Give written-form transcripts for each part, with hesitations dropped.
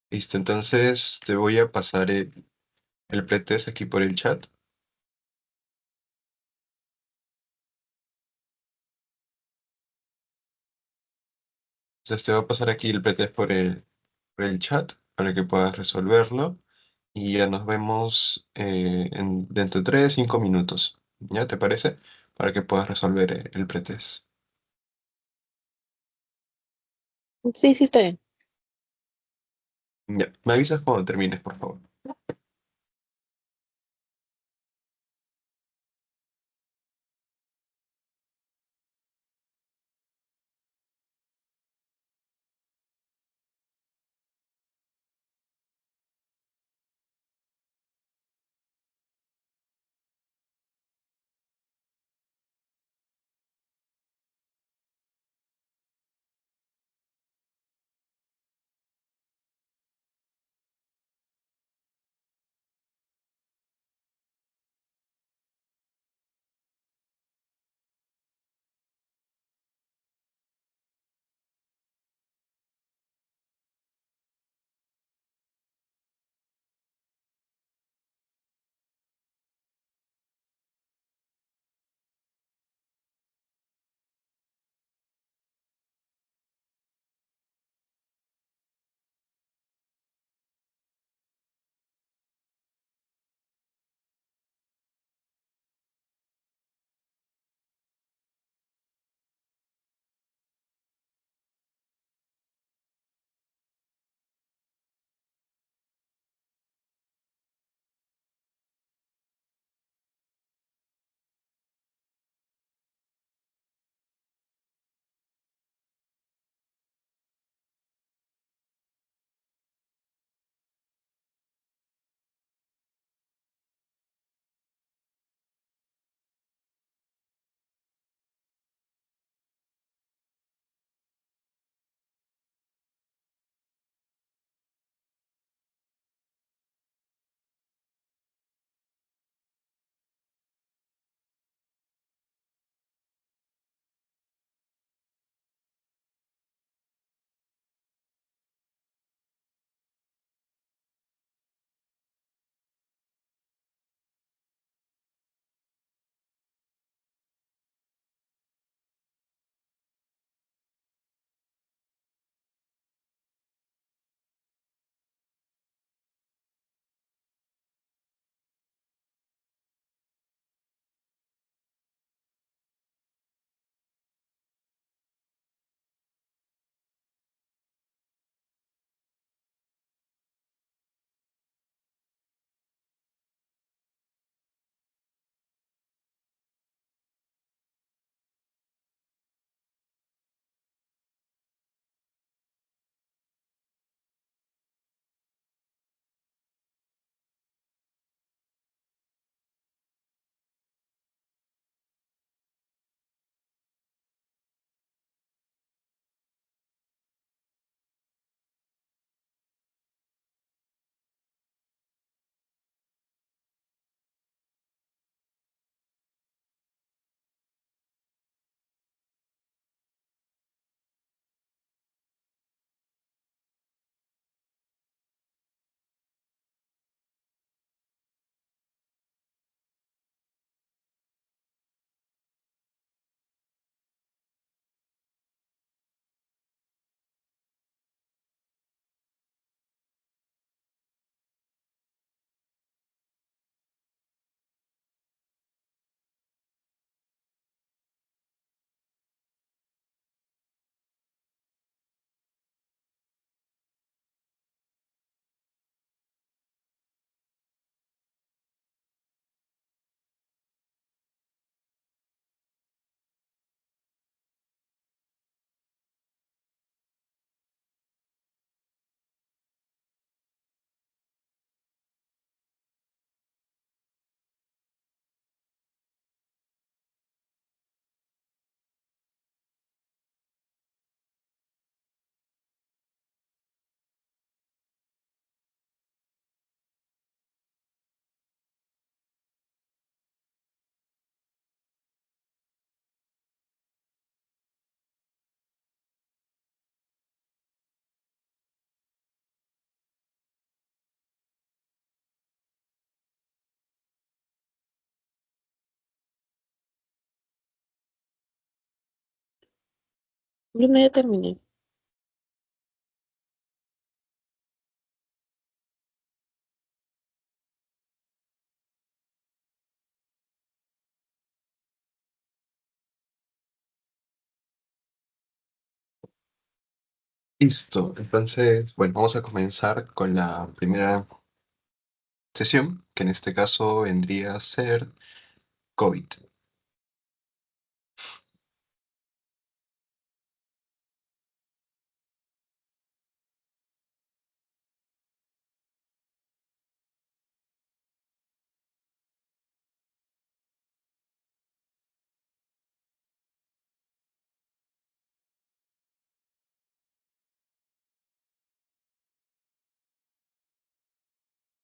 Listo, entonces te voy a pasar el pretest aquí por el chat. Entonces te voy a pasar aquí el pretest por el chat para que puedas resolverlo. Y ya nos vemos dentro de 3 5 minutos. ¿Ya te parece? Para que puedas resolver el pretest. Sí, sí, está bien. Ya, me avisas cuando termines, por favor. Yo me terminé. Listo, entonces, bueno, vamos a comenzar con la primera sesión, que en este caso vendría a ser COVID.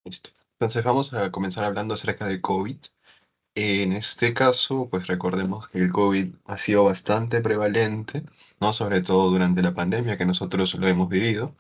Listo. Entonces vamos a comenzar hablando acerca de COVID. En este caso, pues recordemos que el COVID ha sido bastante prevalente, ¿no? Sobre todo durante la pandemia que nosotros lo hemos vivido.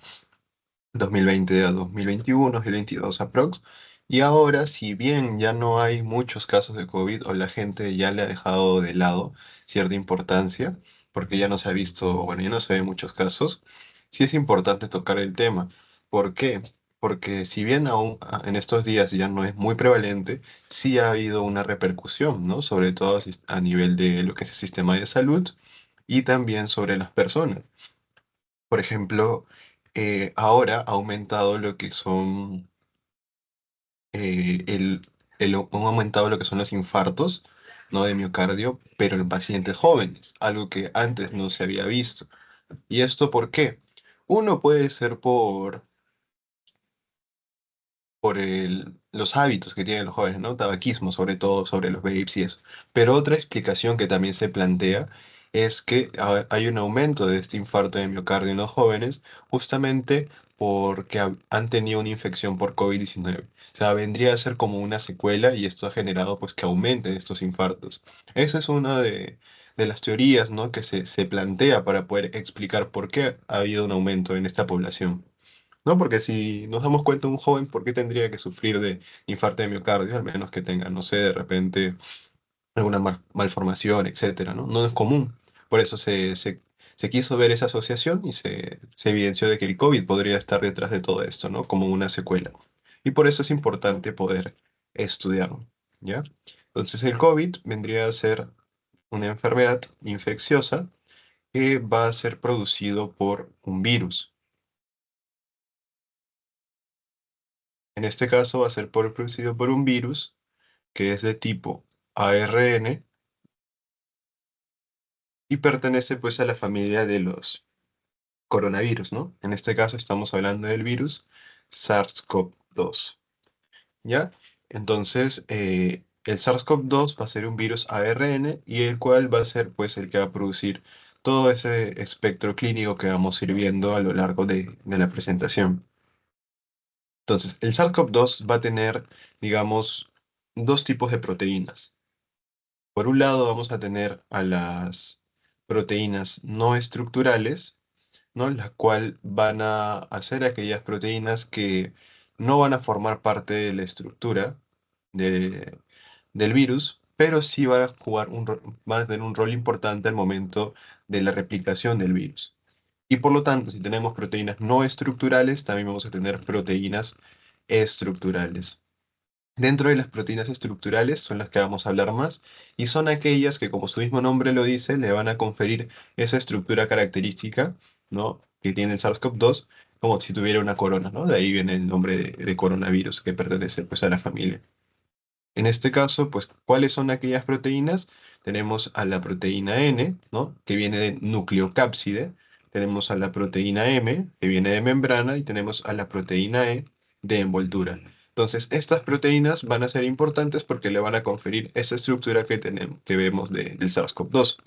2020 a 2021, 2022 aprox. Y ahora, si bien ya no hay muchos casos de COVID o la gente ya le ha dejado de lado cierta importancia, porque ya no se ha visto, bueno, ya no se ven muchos casos, sí es importante tocar el tema. ¿Por qué? Porque si bien aún en estos días ya no es muy prevalente, sí ha habido una repercusión, ¿no? Sobre todo a nivel de lo que es el sistema de salud y también sobre las personas. Por ejemplo, ahora ha aumentado lo que son han aumentado lo que son los infartos, ¿no? De miocardio, pero en pacientes jóvenes, algo que antes no se había visto. ¿Y esto por qué? Uno puede ser por los hábitos que tienen los jóvenes, ¿no? Tabaquismo, sobre todo sobre los vapes y eso. Pero otra explicación que también se plantea es que hay un aumento de este infarto de miocardio en los jóvenes justamente porque han tenido una infección por COVID-19. O sea, vendría a ser como una secuela y esto ha generado pues que aumenten estos infartos. Esa es una de las teorías, ¿no? Que se plantea para poder explicar por qué ha habido un aumento en esta población. ¿No? Porque si nos damos cuenta, un joven, ¿por qué tendría que sufrir de infarto de miocardio? Al menos que tenga, no sé, de repente alguna malformación, etcétera, ¿no? No es común. Por eso se quiso ver esa asociación y se evidenció de que el COVID podría estar detrás de todo esto, ¿no? Como una secuela. Y por eso es importante poder estudiarlo, ¿ya? Entonces el COVID vendría a ser una enfermedad infecciosa que va a ser producido por un virus. En este caso va a ser producido por un virus que es de tipo ARN y pertenece pues a la familia de los coronavirus, ¿no? En este caso estamos hablando del virus SARS-CoV-2, ¿ya? Entonces, el SARS-CoV-2 va a ser un virus ARN y el cual va a ser pues el que va a producir todo ese espectro clínico que vamos a ir viendo a lo largo de la presentación. Entonces, el SARS-CoV-2 va a tener, digamos, dos tipos de proteínas. Por un lado vamos a tener a las proteínas no estructurales, ¿no? Las cuales van a hacer aquellas proteínas que no van a formar parte de la estructura de- del virus, pero sí van a van a tener un rol importante al momento de la replicación del virus. Y por lo tanto, si tenemos proteínas no estructurales, también vamos a tener proteínas estructurales. Dentro de las proteínas estructurales son las que vamos a hablar más y son aquellas que, como su mismo nombre lo dice, le van a conferir esa estructura característica, ¿no? Que tiene el SARS-CoV-2, como si tuviera una corona, ¿no? De ahí viene el nombre de coronavirus que pertenece pues a la familia. En este caso, pues, ¿cuáles son aquellas proteínas? Tenemos a la proteína N, ¿no? Que viene de nucleocápside. Tenemos a la proteína M, que viene de membrana. Y tenemos a la proteína E, de envoltura. Entonces, estas proteínas van a ser importantes porque le van a conferir esa estructura que tenemos, que vemos del SARS-CoV-2.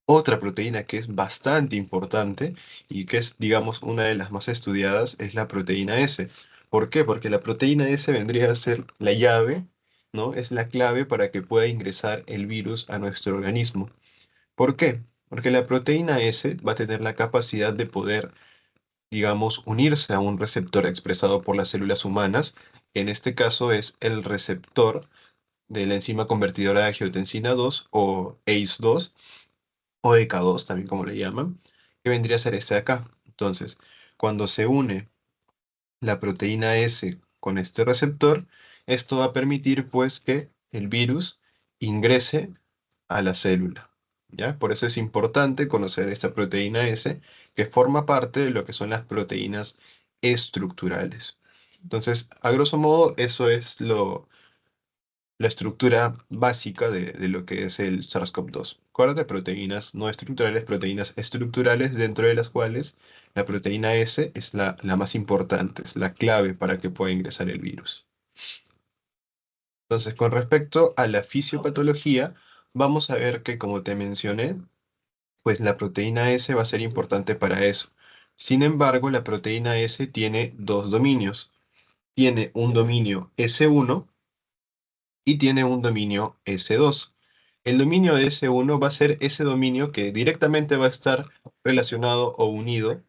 Otra proteína que es bastante importante y que es, digamos, una de las más estudiadas es la proteína S. ¿Por qué? Porque la proteína S vendría a ser la llave, ¿no? Es la clave para que pueda ingresar el virus a nuestro organismo. ¿Por qué? Porque la proteína S va a tener la capacidad de poder, digamos, unirse a un receptor expresado por las células humanas, que en este caso es el receptor de la enzima convertidora de angiotensina 2 o ACE2, o EK2, también como le llaman, que vendría a ser este de acá. Entonces, cuando se une la proteína S con este receptor, esto va a permitir pues que el virus ingrese a la célula, ¿ya? Por eso es importante conocer esta proteína S, que forma parte de lo que son las proteínas estructurales. Entonces, a grosso modo, eso es la estructura básica de lo que es el SARS-CoV-2. Acuérdate, proteínas no estructurales, proteínas estructurales, dentro de las cuales la proteína S es la más importante, es la clave para que pueda ingresar el virus. Entonces, con respecto a la fisiopatología, vamos a ver que, como te mencioné, pues la proteína S va a ser importante para eso. Sin embargo, la proteína S tiene dos dominios. Tiene un dominio S1 y tiene un dominio S2. El dominio S1 va a ser ese dominio que directamente va a estar relacionado o unido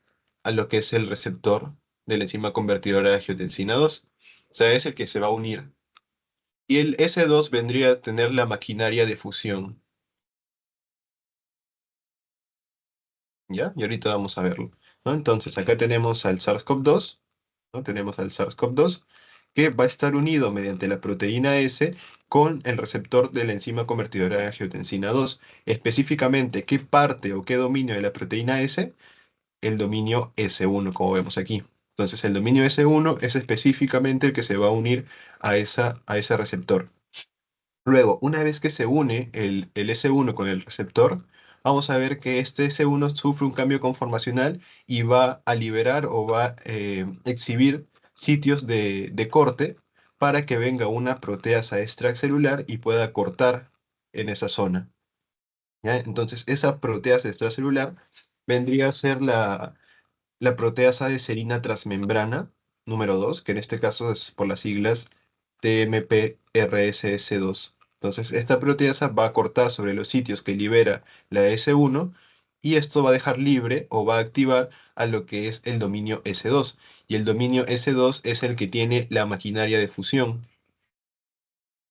a lo que es el receptor de la enzima convertidora de angiotensina 2. O sea, es el que se va a unir. Y el S2 vendría a tener la maquinaria de fusión, ¿ya? Y ahorita vamos a verlo, ¿no? Entonces, acá tenemos al SARS-CoV-2, ¿no? Tenemos al SARS-CoV-2 que va a estar unido mediante la proteína S con el receptor de la enzima convertidora de angiotensina 2. Específicamente, ¿qué parte o qué dominio de la proteína S? El dominio S1, como vemos aquí. Entonces, el dominio S1 es específicamente el que se va a unir a ese receptor. Luego, una vez que se une el S1 con el receptor, vamos a ver que este S1 sufre un cambio conformacional y va a liberar o va a exhibir sitios de corte para que venga una proteasa extracelular y pueda cortar en esa zona, ¿ya? Entonces, esa proteasa extracelular vendría a ser la proteasa de serina transmembrana número 2, que en este caso es por las siglas TMPRSS2. Entonces, esta proteasa va a cortar sobre los sitios que libera la S1 y esto va a dejar libre o va a activar a lo que es el dominio S2. Y el dominio S2 es el que tiene la maquinaria de fusión.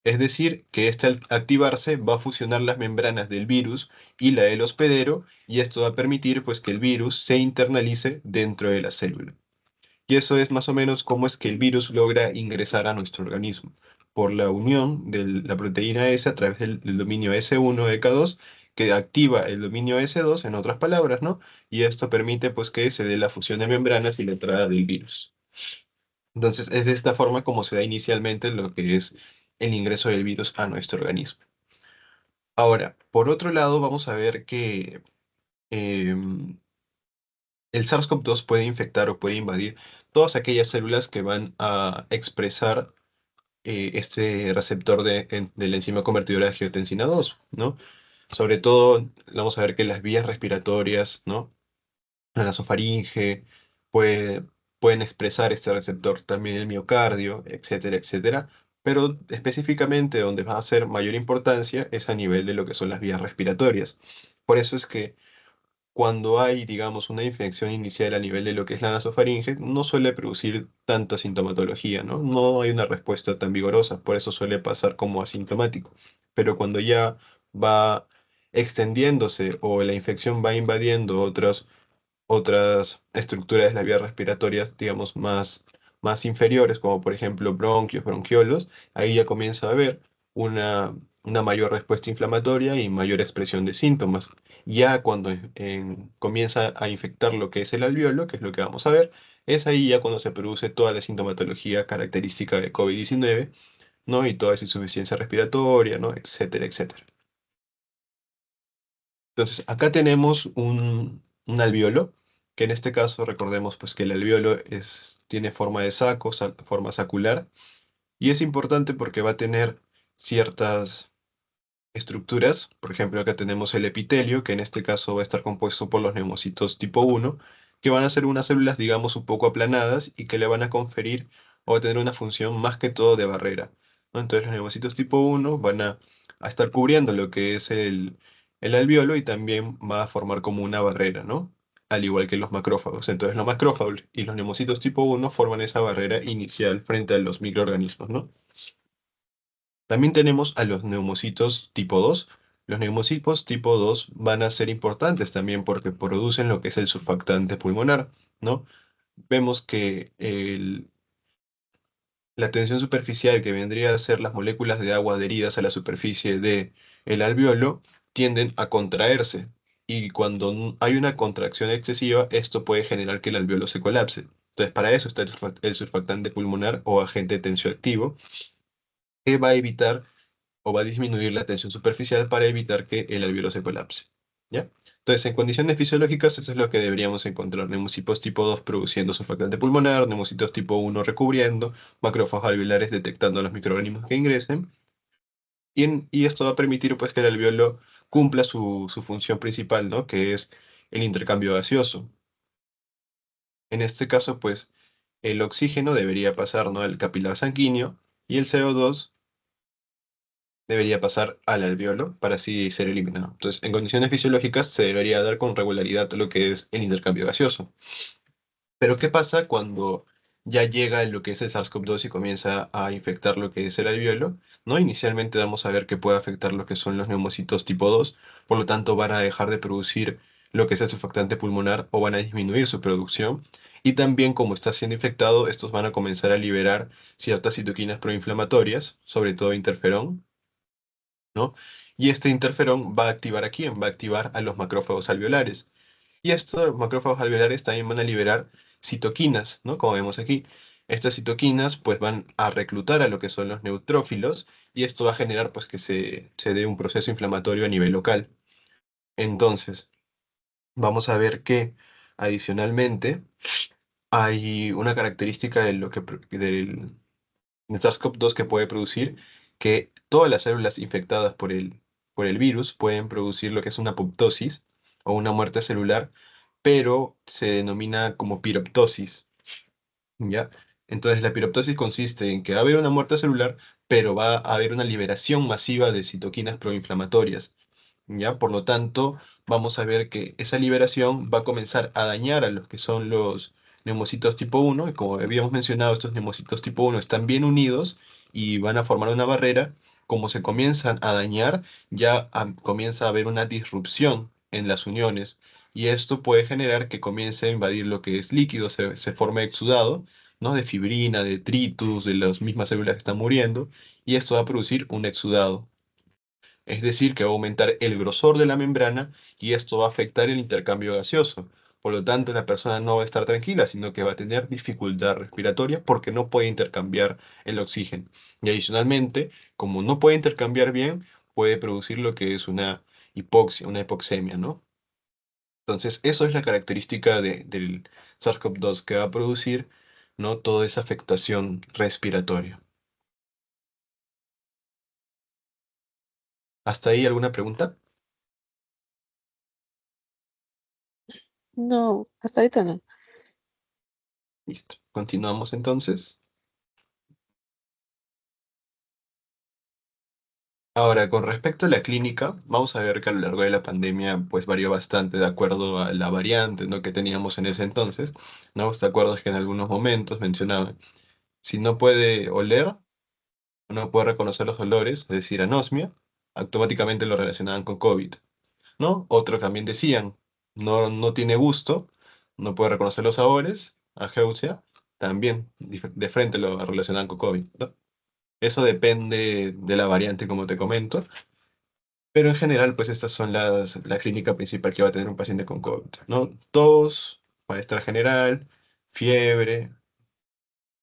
Es decir, que este al activarse va a fusionar las membranas del virus y la del hospedero, y esto va a permitir pues que el virus se internalice dentro de la célula. Y eso es más o menos cómo es que el virus logra ingresar a nuestro organismo, por la unión de la proteína S a través del dominio S1 de K2, que activa el dominio S2, en otras palabras, ¿no? Y esto permite pues que se dé la fusión de membranas y la entrada del virus. Entonces, es de esta forma como se da inicialmente lo que es el ingreso del virus a nuestro organismo. Ahora, por otro lado, vamos a ver que em, el SARS-CoV-2 puede infectar o puede invadir todas aquellas células que van a expresar este receptor de la enzima convertidora de angiotensina 2, ¿no? Sobre todo, vamos a ver que las vías respiratorias, ¿no? La nasofaringe, puede, pueden expresar este receptor, también el miocardio, etcétera, etcétera. Pero específicamente donde va a ser mayor importancia es a nivel de lo que son las vías respiratorias. Por eso es que cuando hay, digamos, una infección inicial a nivel de lo que es la nasofaringe, no suele producir tanta sintomatología, ¿no? No hay una respuesta tan vigorosa, por eso suele pasar como asintomático. Pero cuando ya va extendiéndose o la infección va invadiendo otras estructuras de las vías respiratorias, digamos, más inferiores, como por ejemplo bronquios, bronquiolos, ahí ya comienza a haber una mayor respuesta inflamatoria y mayor expresión de síntomas. Ya cuando comienza a infectar lo que es el alveolo, que es lo que vamos a ver, es ahí ya cuando se produce toda la sintomatología característica de COVID-19, ¿no? Y toda esa insuficiencia respiratoria, ¿no? Etcétera, etcétera. Entonces, acá tenemos un alveolo, que en este caso recordemos pues, que el alveolo tiene forma de saco, forma sacular, y es importante porque va a tener ciertas estructuras. Por ejemplo, acá tenemos el epitelio, que en este caso va a estar compuesto por los neumocitos tipo 1, que van a ser unas células, digamos, un poco aplanadas y que le van a conferir o a tener una función más que todo de barrera, ¿no? Entonces los neumocitos tipo 1 van a estar cubriendo lo que es el alveolo y también va a formar como una barrera, ¿no? Al igual que los macrófagos. Entonces los macrófagos y los neumocitos tipo 1 forman esa barrera inicial frente a los microorganismos, ¿no? También tenemos a los neumocitos tipo 2. Los neumocipos tipo 2 van a ser importantes también porque producen lo que es el surfactante pulmonar, ¿no? Vemos que la tensión superficial, que vendría a ser las moléculas de agua adheridas a la superficie del alveolo, tienden a contraerse. Y cuando hay una contracción excesiva, esto puede generar que el alveolo se colapse. Entonces, para eso está el surfactante pulmonar o agente tensioactivo, que va a evitar o va a disminuir la tensión superficial para evitar que el alveolo se colapse. ¿Ya? Entonces, en condiciones fisiológicas, eso es lo que deberíamos encontrar. Neumocitos tipo 2 produciendo surfactante pulmonar, neumocitos tipo 1 recubriendo, macrófagos alveolares detectando los microorganismos que ingresen. Y esto va a permitir pues, que el alveolo cumpla su función principal, ¿no? Que es el intercambio gaseoso. En este caso, pues, el oxígeno debería pasar, ¿no? al capilar sanguíneo y el CO2 debería pasar al alveolo para así ser eliminado. Entonces, en condiciones fisiológicas se debería dar con regularidad lo que es el intercambio gaseoso. Pero ¿qué pasa cuando ya llega lo que es el SARS-CoV-2 y comienza a infectar lo que es el alveolo? ¿No? Inicialmente vamos a ver que puede afectar lo que son los neumocitos tipo 2, por lo tanto van a dejar de producir lo que es el surfactante pulmonar o van a disminuir su producción. Y también como está siendo infectado, estos van a comenzar a liberar ciertas citoquinas proinflamatorias, sobre todo interferón, ¿no? Y este interferón va a activar ¿a quién? Va a activar a los macrófagos alveolares. Y estos macrófagos alveolares también van a liberar citoquinas, ¿no? Como vemos aquí. Estas citoquinas pues van a reclutar a lo que son los neutrófilos y esto va a generar pues que se dé un proceso inflamatorio a nivel local. Entonces, vamos a ver que adicionalmente hay una característica de lo que, del SARS-CoV-2 que puede producir que todas las células infectadas por el virus pueden producir lo que es una apoptosis o una muerte celular, pero se denomina como piroptosis, ¿ya? Entonces la piroptosis consiste en que va a haber una muerte celular, pero va a haber una liberación masiva de citoquinas proinflamatorias. ¿Ya? Por lo tanto, vamos a ver que esa liberación va a comenzar a dañar a los que son los neumocitos tipo 1, y como habíamos mencionado, estos neumocitos tipo 1 están bien unidos y van a formar una barrera. Como se comienzan a dañar, ya comienza a haber una disrupción en las uniones, y esto puede generar que comience a invadir lo que es líquido, se forme exudado, ¿no? De fibrina, de detritus, de las mismas células que están muriendo, y esto va a producir un exudado. Es decir, que va a aumentar el grosor de la membrana y esto va a afectar el intercambio gaseoso. Por lo tanto, la persona no va a estar tranquila, sino que va a tener dificultad respiratoria porque no puede intercambiar el oxígeno. Y adicionalmente, como no puede intercambiar bien, puede producir lo que es una hipoxia, una hipoxemia, ¿no? Entonces, eso es la característica del SARS-CoV-2 que va a producir, ¿no? Toda esa afectación respiratoria. ¿Hasta ahí alguna pregunta? No, hasta ahorita no. Listo. Continuamos entonces. Ahora, con respecto a la clínica, vamos a ver que a lo largo de la pandemia pues varió bastante de acuerdo a la variante, ¿no? que teníamos en ese entonces, ¿no? ¿Te acuerdas que en algunos momentos mencionaban, si no puede oler o no puede reconocer los olores, es decir, anosmia, automáticamente lo relacionaban con COVID, ¿no? Otros también decían, no tiene gusto, no puede reconocer los sabores, ageusia, también de frente lo relacionaban con COVID, ¿no? Eso depende de la variante, como te comento. Pero en general, pues estas son la clínica principal que va a tener un paciente con COVID, ¿no? Tos, malestar general, fiebre,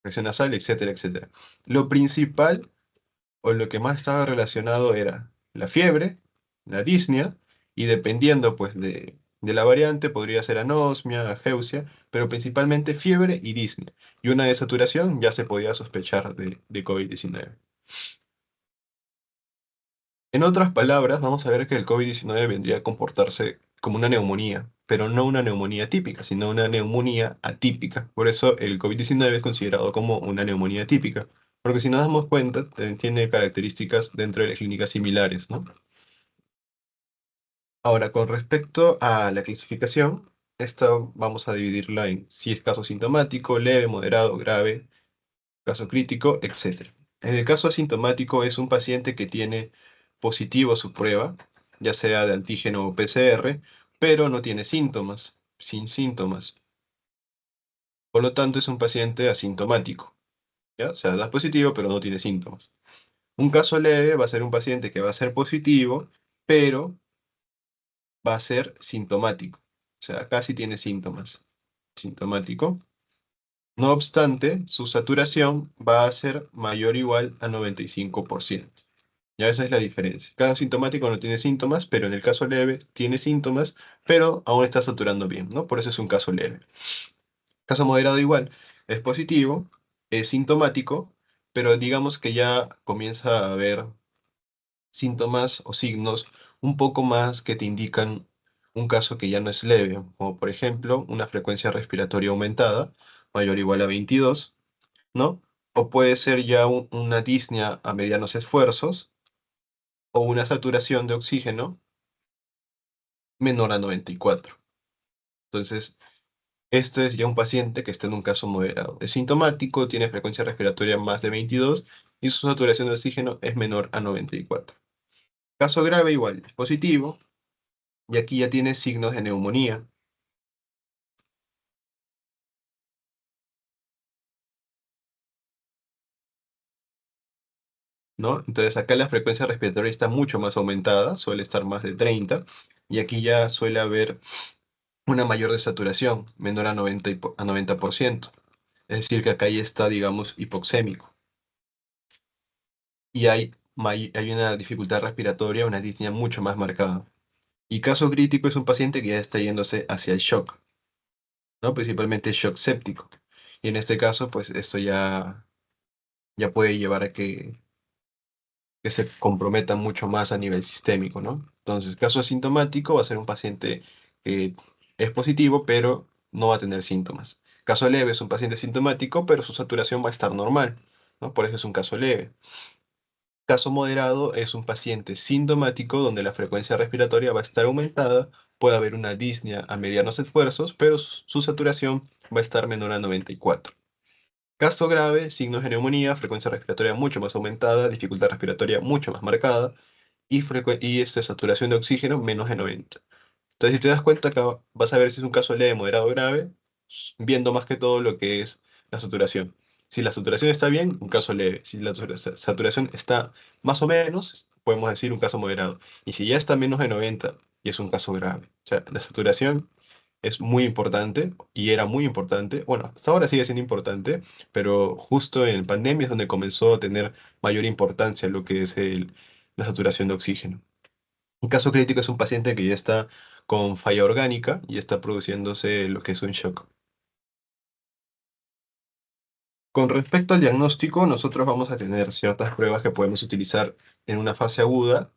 presión nasal, etcétera, etcétera. Lo principal o lo que más estaba relacionado era la fiebre, la disnea, y dependiendo pues de la variante, podría ser anosmia, ageusia, pero principalmente fiebre y disnea. Y una desaturación ya se podía sospechar de COVID-19. En otras palabras, vamos a ver que el COVID-19 vendría a comportarse como una neumonía, pero no una neumonía típica, sino una neumonía atípica. Por eso el COVID-19 es considerado como una neumonía típica, porque si nos damos cuenta, tiene características dentro de las clínicas similares, ¿no? Ahora, con respecto a la clasificación, esta vamos a dividirla en si es caso sintomático, leve, moderado, grave, caso crítico, etcétera. En el caso asintomático es un paciente que tiene positivo su prueba, ya sea de antígeno o PCR, pero no tiene síntomas, sin síntomas. Por lo tanto, es un paciente asintomático, ¿ya? O sea, da positivo, pero no tiene síntomas. Un caso leve va a ser un paciente que va a ser positivo, pero va a ser sintomático. O sea, acá sí tiene síntomas. Sintomático. No obstante, su saturación va a ser mayor o igual a 95%. Ya esa es la diferencia. Cada sintomático no tiene síntomas, pero en el caso leve tiene síntomas, pero aún está saturando bien, ¿no? Por eso es un caso leve. Caso moderado igual, es positivo, es sintomático, pero digamos que ya comienza a haber síntomas o signos un poco más que te indican un caso que ya no es leve, como por ejemplo una frecuencia respiratoria aumentada, mayor o igual a 22, ¿no? O puede ser ya una disnea a medianos esfuerzos o una saturación de oxígeno menor a 94. Entonces, este es ya un paciente que está en un caso moderado. Es sintomático, tiene frecuencia respiratoria más de 22 y su saturación de oxígeno es menor a 94. Caso grave igual, es positivo, y aquí ya tiene signos de neumonía, ¿no? Entonces acá la frecuencia respiratoria está mucho más aumentada, suele estar más de 30, y aquí ya suele haber una mayor desaturación, menor a 90, a 90%. Es decir, que acá ya está, digamos, hipoxémico. Y hay una dificultad respiratoria, una disnea mucho más marcada. Y caso crítico es un paciente que ya está yéndose hacia el shock, ¿no? Principalmente shock séptico. Y en este caso, pues esto ya puede llevar a que se comprometa mucho más a nivel sistémico, ¿no? Entonces, caso asintomático va a ser un paciente que es positivo, pero no va a tener síntomas. Caso leve es un paciente sintomático, pero su saturación va a estar normal, ¿no? Por eso es un caso leve. Caso moderado es un paciente sintomático donde la frecuencia respiratoria va a estar aumentada, puede haber una disnea a medianos esfuerzos, pero su saturación va a estar menor a 94. Caso grave, signos de neumonía, frecuencia respiratoria mucho más aumentada, dificultad respiratoria mucho más marcada y saturación de oxígeno menos de 90. Entonces, si te das cuenta, acá vas a ver si es un caso leve, moderado o grave, viendo más que todo lo que es la saturación. Si la saturación está bien, un caso leve. Si la saturación está más o menos, podemos decir un caso moderado. Y si ya está menos de 90, y es un caso grave. O sea, la saturación es muy importante y era muy importante. Bueno, hasta ahora sigue siendo importante, pero justo en pandemia es donde comenzó a tener mayor importancia lo que es la saturación de oxígeno. Un caso crítico es un paciente que ya está con falla orgánica y está produciéndose lo que es un shock. Con respecto al diagnóstico, nosotros vamos a tener ciertas pruebas que podemos utilizar en una fase aguda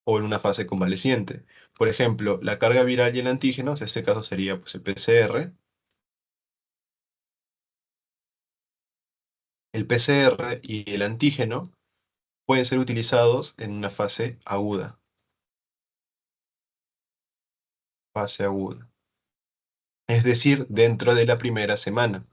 o en una fase convaleciente. Por ejemplo, la carga viral y el antígeno, en este caso sería pues, el PCR. El PCR y el antígeno pueden ser utilizados en una fase aguda. Fase aguda. Es decir, dentro de la primera semana.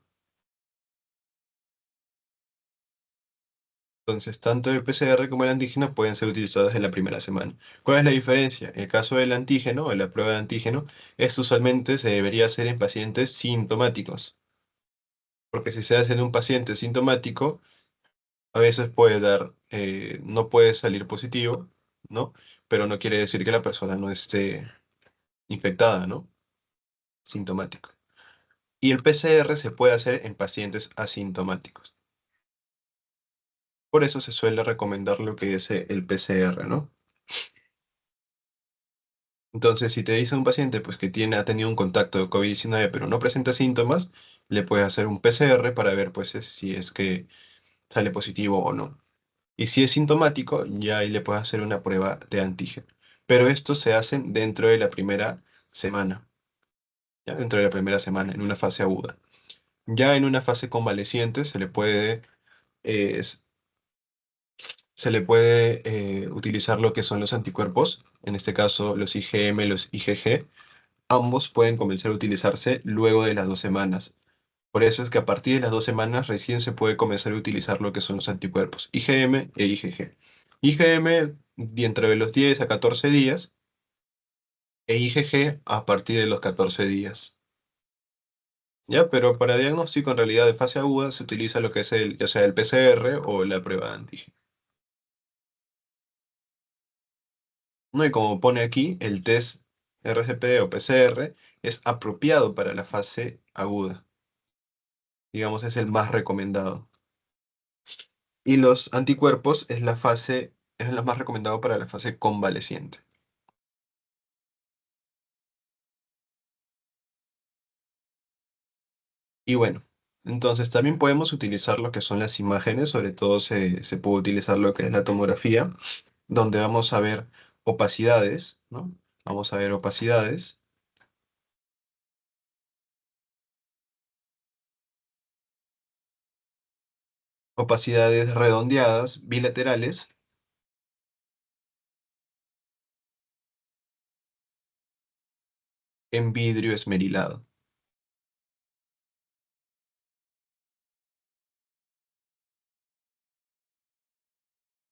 Entonces, tanto el PCR como el antígeno pueden ser utilizados en la primera semana. ¿Cuál es la diferencia? En el caso del antígeno, en la prueba de antígeno, esto usualmente se debería hacer en pacientes sintomáticos. Porque si se hace en un paciente sintomático, a veces puede dar, no puede salir positivo, ¿no? Pero no quiere decir que la persona no esté infectada, ¿no? Sintomático. Y el PCR se puede hacer en pacientes asintomáticos. Por eso se suele recomendar lo que es el PCR, ¿no? Entonces, si te dice un paciente pues, que ha tenido un contacto de COVID-19 pero no presenta síntomas, le puedes hacer un PCR para ver pues, si es que sale positivo o no. Y si es sintomático, ya ahí le puedes hacer una prueba de antígeno. Pero esto se hace dentro de la primera semana, ¿ya? Dentro de la primera semana, en una fase aguda. Ya en una fase convaleciente eh, se le puede utilizar lo que son los anticuerpos, en este caso los IgM, los IgG. Ambos pueden comenzar a utilizarse luego de las 2 semanas. Por eso es que a partir de las 2 semanas recién se puede comenzar a utilizar lo que son los anticuerpos IgM e IgG. IgM dentro de los 10 a 14 días e IgG a partir de los 14 días. ¿Ya? Pero para diagnóstico en realidad de fase aguda se utiliza lo que es ya sea el PCR o la prueba de antígeno. ¿No? Y como pone aquí, el test RGP o PCR es apropiado para la fase aguda. Digamos, es el más recomendado. Y los anticuerpos es lo más recomendado para la fase convaleciente. Y bueno, entonces también podemos utilizar lo que son las imágenes, sobre todo se puede utilizar lo que es la tomografía, donde vamos a ver opacidades, ¿no? Vamos a ver opacidades redondeadas, bilaterales, en vidrio esmerilado.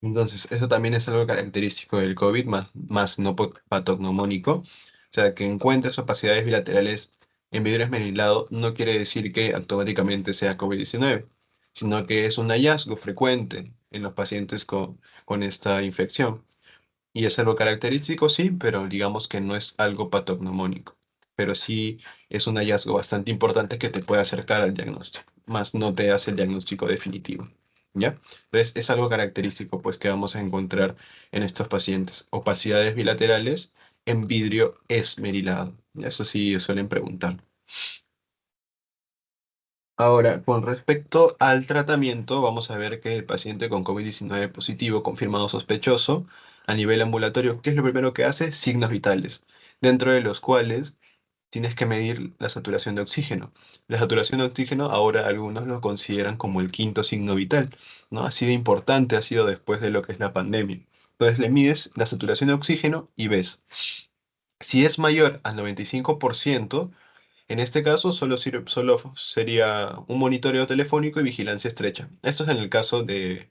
Entonces, eso también es algo característico del COVID, más no patognomónico. O sea, que encuentres opacidades bilaterales en vidrio esmerilado no quiere decir que automáticamente sea COVID-19, sino que es un hallazgo frecuente en los pacientes con esta infección. Y es algo característico, sí, pero digamos que no es algo patognomónico. Pero sí es un hallazgo bastante importante que te puede acercar al diagnóstico, más no te hace el diagnóstico definitivo. ¿Ya? Entonces es algo característico pues que vamos a encontrar en estos pacientes. Opacidades bilaterales en vidrio esmerilado. Eso sí suelen preguntar. Ahora, con respecto al tratamiento, vamos a ver que el paciente con COVID-19 positivo, confirmado sospechoso, a nivel ambulatorio, ¿qué es lo primero que hace? Signos vitales, dentro de los cuales tienes que medir la saturación de oxígeno. La saturación de oxígeno ahora algunos lo consideran como el quinto signo vital, ¿no? Así de importante ha sido después de lo que es la pandemia. Entonces le mides la saturación de oxígeno y ves. Si es mayor al 95%, en este caso, solo sería un monitoreo telefónico y vigilancia estrecha. Esto es en el caso de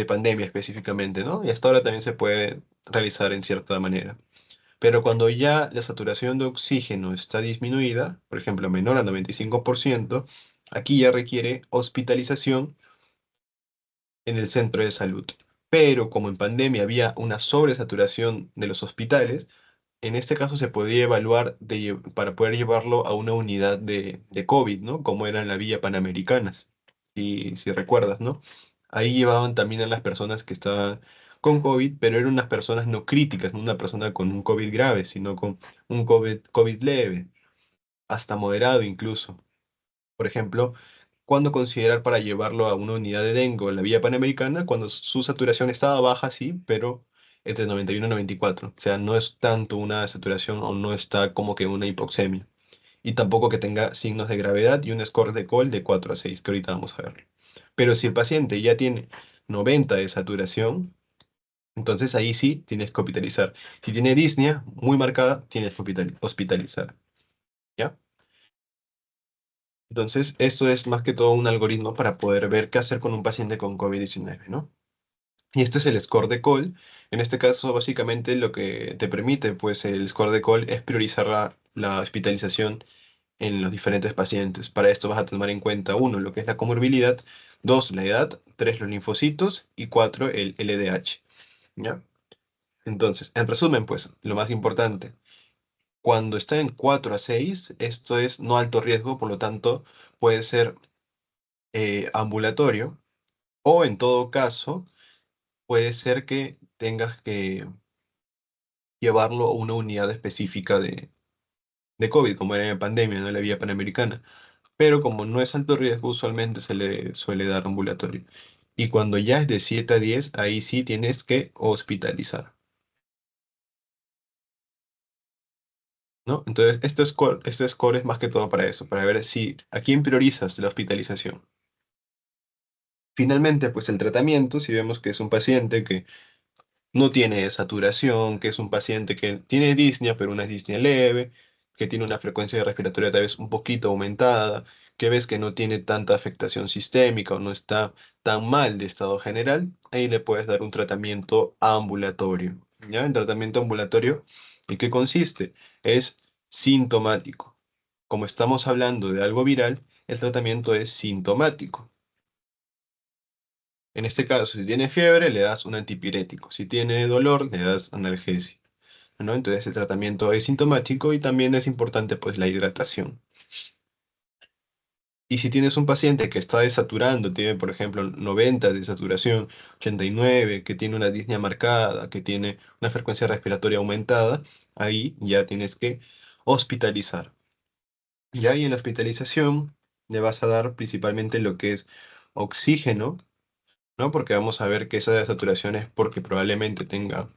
pandemia específicamente, ¿no? Y hasta ahora también se puede realizar en cierta manera. Pero cuando ya la saturación de oxígeno está disminuida, por ejemplo, menor al 95%, aquí ya requiere hospitalización en el centro de salud. Pero como en pandemia había una sobresaturación de los hospitales, en este caso se podía evaluar para poder llevarlo a una unidad de COVID, ¿no? Como era en la Villa Panamericanas. Y si recuerdas, ¿no? Ahí llevaban también a las personas que estaban con COVID, pero eran unas personas no críticas, no una persona con un COVID grave, sino con un COVID leve, hasta moderado incluso. Por ejemplo, ¿cuándo considerar para llevarlo a una unidad de dengue en la Vía Panamericana? Cuando su saturación estaba baja, sí, pero entre 91 y 94. O sea, no es tanto una saturación o no está como que una hipoxemia. Y tampoco que tenga signos de gravedad y un score de Cole de 4 a 6, que ahorita vamos a ver. Pero si el paciente ya tiene 90 de saturación, entonces ahí sí tienes que hospitalizar. Si tiene disnea muy marcada, tienes que hospitalizar. ¿Ya? Entonces, esto es más que todo un algoritmo para poder ver qué hacer con un paciente con COVID-19, ¿no? Y este es el score de Cole. En este caso, básicamente lo que te permite, pues el score de Cole es priorizar la hospitalización en los diferentes pacientes. Para esto vas a tomar en cuenta, uno, lo que es la comorbilidad, dos, la edad, tres, los linfocitos y cuatro, el LDH, ¿ya? Entonces, en resumen, pues, lo más importante, cuando está en 4 a 6, esto es no alto riesgo, por lo tanto, puede ser ambulatorio, o en todo caso puede ser que tengas que llevarlo a una unidad específica de COVID, como era en pandemia, no la vía panamericana. Pero como no es alto riesgo, usualmente se le suele dar ambulatorio. Y cuando ya es de 7 a 10, ahí sí tienes que hospitalizar, ¿no? Entonces, este score es más que todo para eso, para ver si a quién priorizas la hospitalización. Finalmente, pues el tratamiento, si vemos que es un paciente que no tiene saturación, que es un paciente que tiene disnea, pero una disnea leve, que tiene una frecuencia respiratoria tal vez un poquito aumentada, que ves que no tiene tanta afectación sistémica o no está tan mal de estado general, ahí le puedes dar un tratamiento ambulatorio. ¿Ya? El tratamiento ambulatorio ¿En qué consiste? Es sintomático. Como estamos hablando de algo viral, el tratamiento es sintomático. En este caso, si tiene fiebre, le das un antipirético. Si tiene dolor, le das analgésico, ¿no? Entonces, el tratamiento es sintomático y también es importante, pues, la hidratación. Y si tienes un paciente que está desaturando, tiene, por ejemplo, 90 de saturación, 89, que tiene una disnea marcada, que tiene una frecuencia respiratoria aumentada, ahí ya tienes que hospitalizar. Y ahí en la hospitalización le vas a dar principalmente lo que es oxígeno, ¿no? Porque vamos a ver que esa saturación es porque probablemente tenga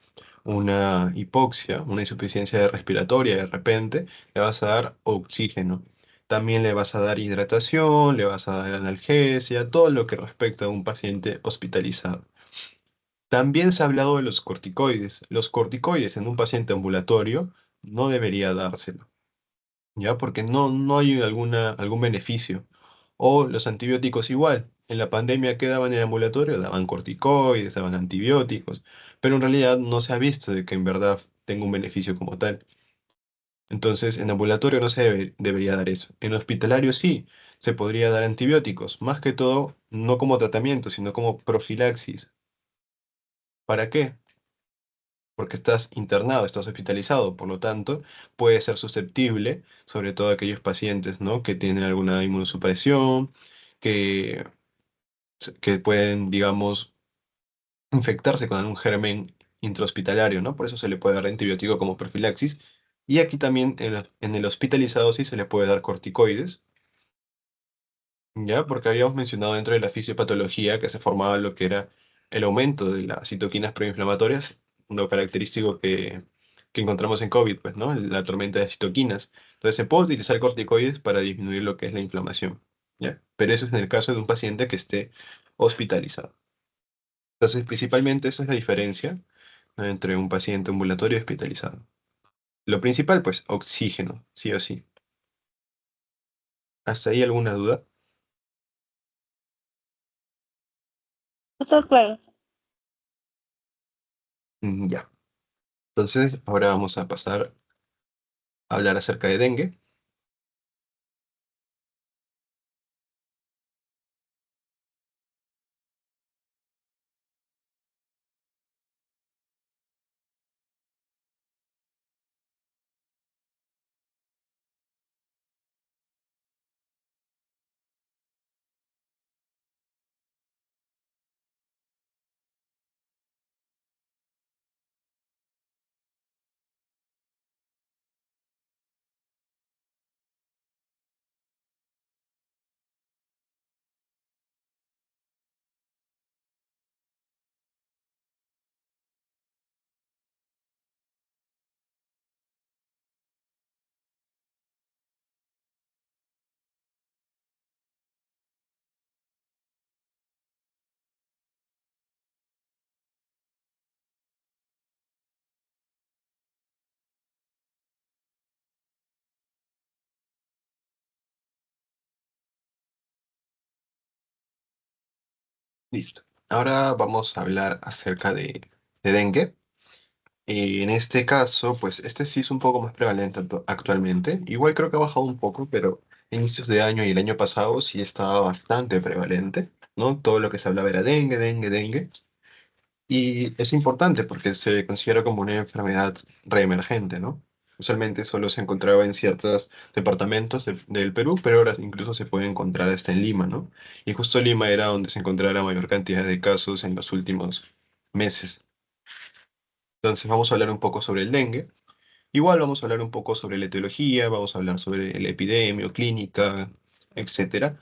una hipoxia, una insuficiencia respiratoria de repente, le vas a dar oxígeno. También le vas a dar hidratación, le vas a dar analgesia, todo lo que respecta a un paciente hospitalizado. También se ha hablado de los corticoides. Los corticoides en un paciente ambulatorio no debería dárselo, ¿ya? Porque no hay algún beneficio. O los antibióticos igual. En la pandemia que daban en el ambulatorio, daban corticoides, daban antibióticos, pero en realidad no se ha visto de que en verdad tenga un beneficio como tal. Entonces, en ambulatorio no se debería dar eso. En hospitalario sí, se podría dar antibióticos, más que todo, no como tratamiento, sino como profilaxis. ¿Para qué? Porque estás internado, estás hospitalizado, por lo tanto, puede ser susceptible, sobre todo aquellos pacientes, ¿no? Que tienen alguna inmunosupresión, que, que pueden, digamos, infectarse con algún germen intrahospitalario, ¿no? Por eso se le puede dar antibiótico como profilaxis. Y aquí también en el hospitalizado sí se le puede dar corticoides, ¿ya? Porque habíamos mencionado dentro de la fisiopatología que se formaba lo que era el aumento de las citoquinas proinflamatorias, lo característico que encontramos en COVID, pues, ¿no? La tormenta de citoquinas. Entonces se puede utilizar corticoides para disminuir lo que es la inflamación, ¿ya? Pero eso es en el caso de un paciente que esté hospitalizado. Entonces, principalmente esa es la diferencia, ¿no? Entre un paciente ambulatorio y hospitalizado. Lo principal, pues, oxígeno, sí o sí. ¿Hasta ahí alguna duda? Está claro. Ya. Entonces, ahora vamos a pasar a hablar acerca de dengue. Listo. Ahora vamos a hablar acerca de dengue. En este caso, pues este sí es un poco más prevalente actualmente. Igual creo que ha bajado un poco, pero a inicios de año y el año pasado sí estaba bastante prevalente, ¿no? Todo lo que se hablaba era dengue, dengue, dengue. Y es importante porque se considera como una enfermedad reemergente, ¿no? Usualmente solo se encontraba en ciertos departamentos del Perú, pero ahora incluso se puede encontrar hasta en Lima, ¿no? Y justo Lima era donde se encontraba la mayor cantidad de casos en los últimos meses. Entonces vamos a hablar un poco sobre el dengue. Igual vamos a hablar un poco sobre la etiología, vamos a hablar sobre la epidemia, clínica, etcétera.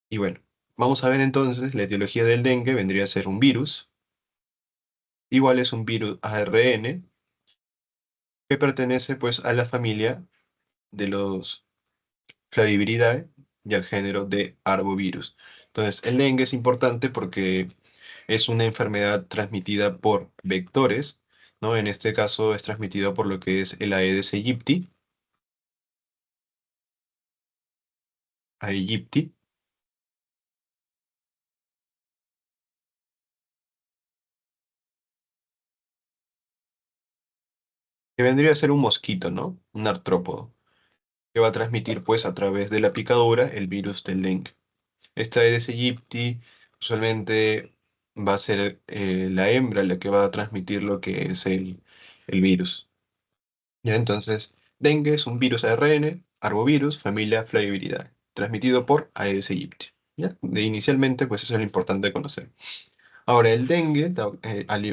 Y bueno, vamos a ver entonces la etiología del dengue vendría a ser un virus. Igual es un virus ARN que pertenece pues a la familia de los Flaviviridae y al género de Arbovirus. Entonces, el dengue es importante porque es una enfermedad transmitida por vectores, ¿no? En este caso es transmitido por lo que es el Aedes aegypti, que vendría a ser un mosquito, ¿no? Un artrópodo, que va a transmitir pues a través de la picadura el virus del dengue. Esta Aedes aegypti usualmente va a ser la hembra la que va a transmitir lo que es el virus. ¿Ya? Entonces, dengue es un virus ARN, arbovirus, familia Flaviviridae, transmitido por Aedes aegypti. ¿Ya? Inicialmente, pues eso es lo importante de conocer. Ahora, el dengue,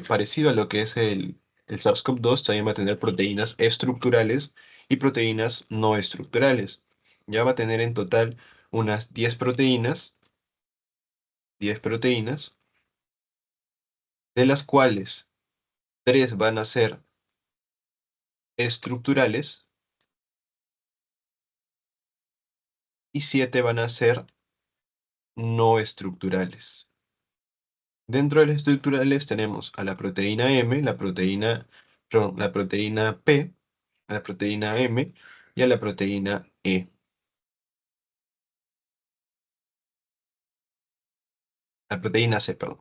parecido a lo que es el SARS-CoV-2, también va a tener proteínas estructurales y proteínas no estructurales. Ya va a tener en total unas 10 proteínas, de las cuales 3 van a ser estructurales y 7 van a ser no estructurales. Dentro de las estructurales tenemos a la proteína M, la proteína P, a la proteína M y a la proteína E. La proteína C, perdón.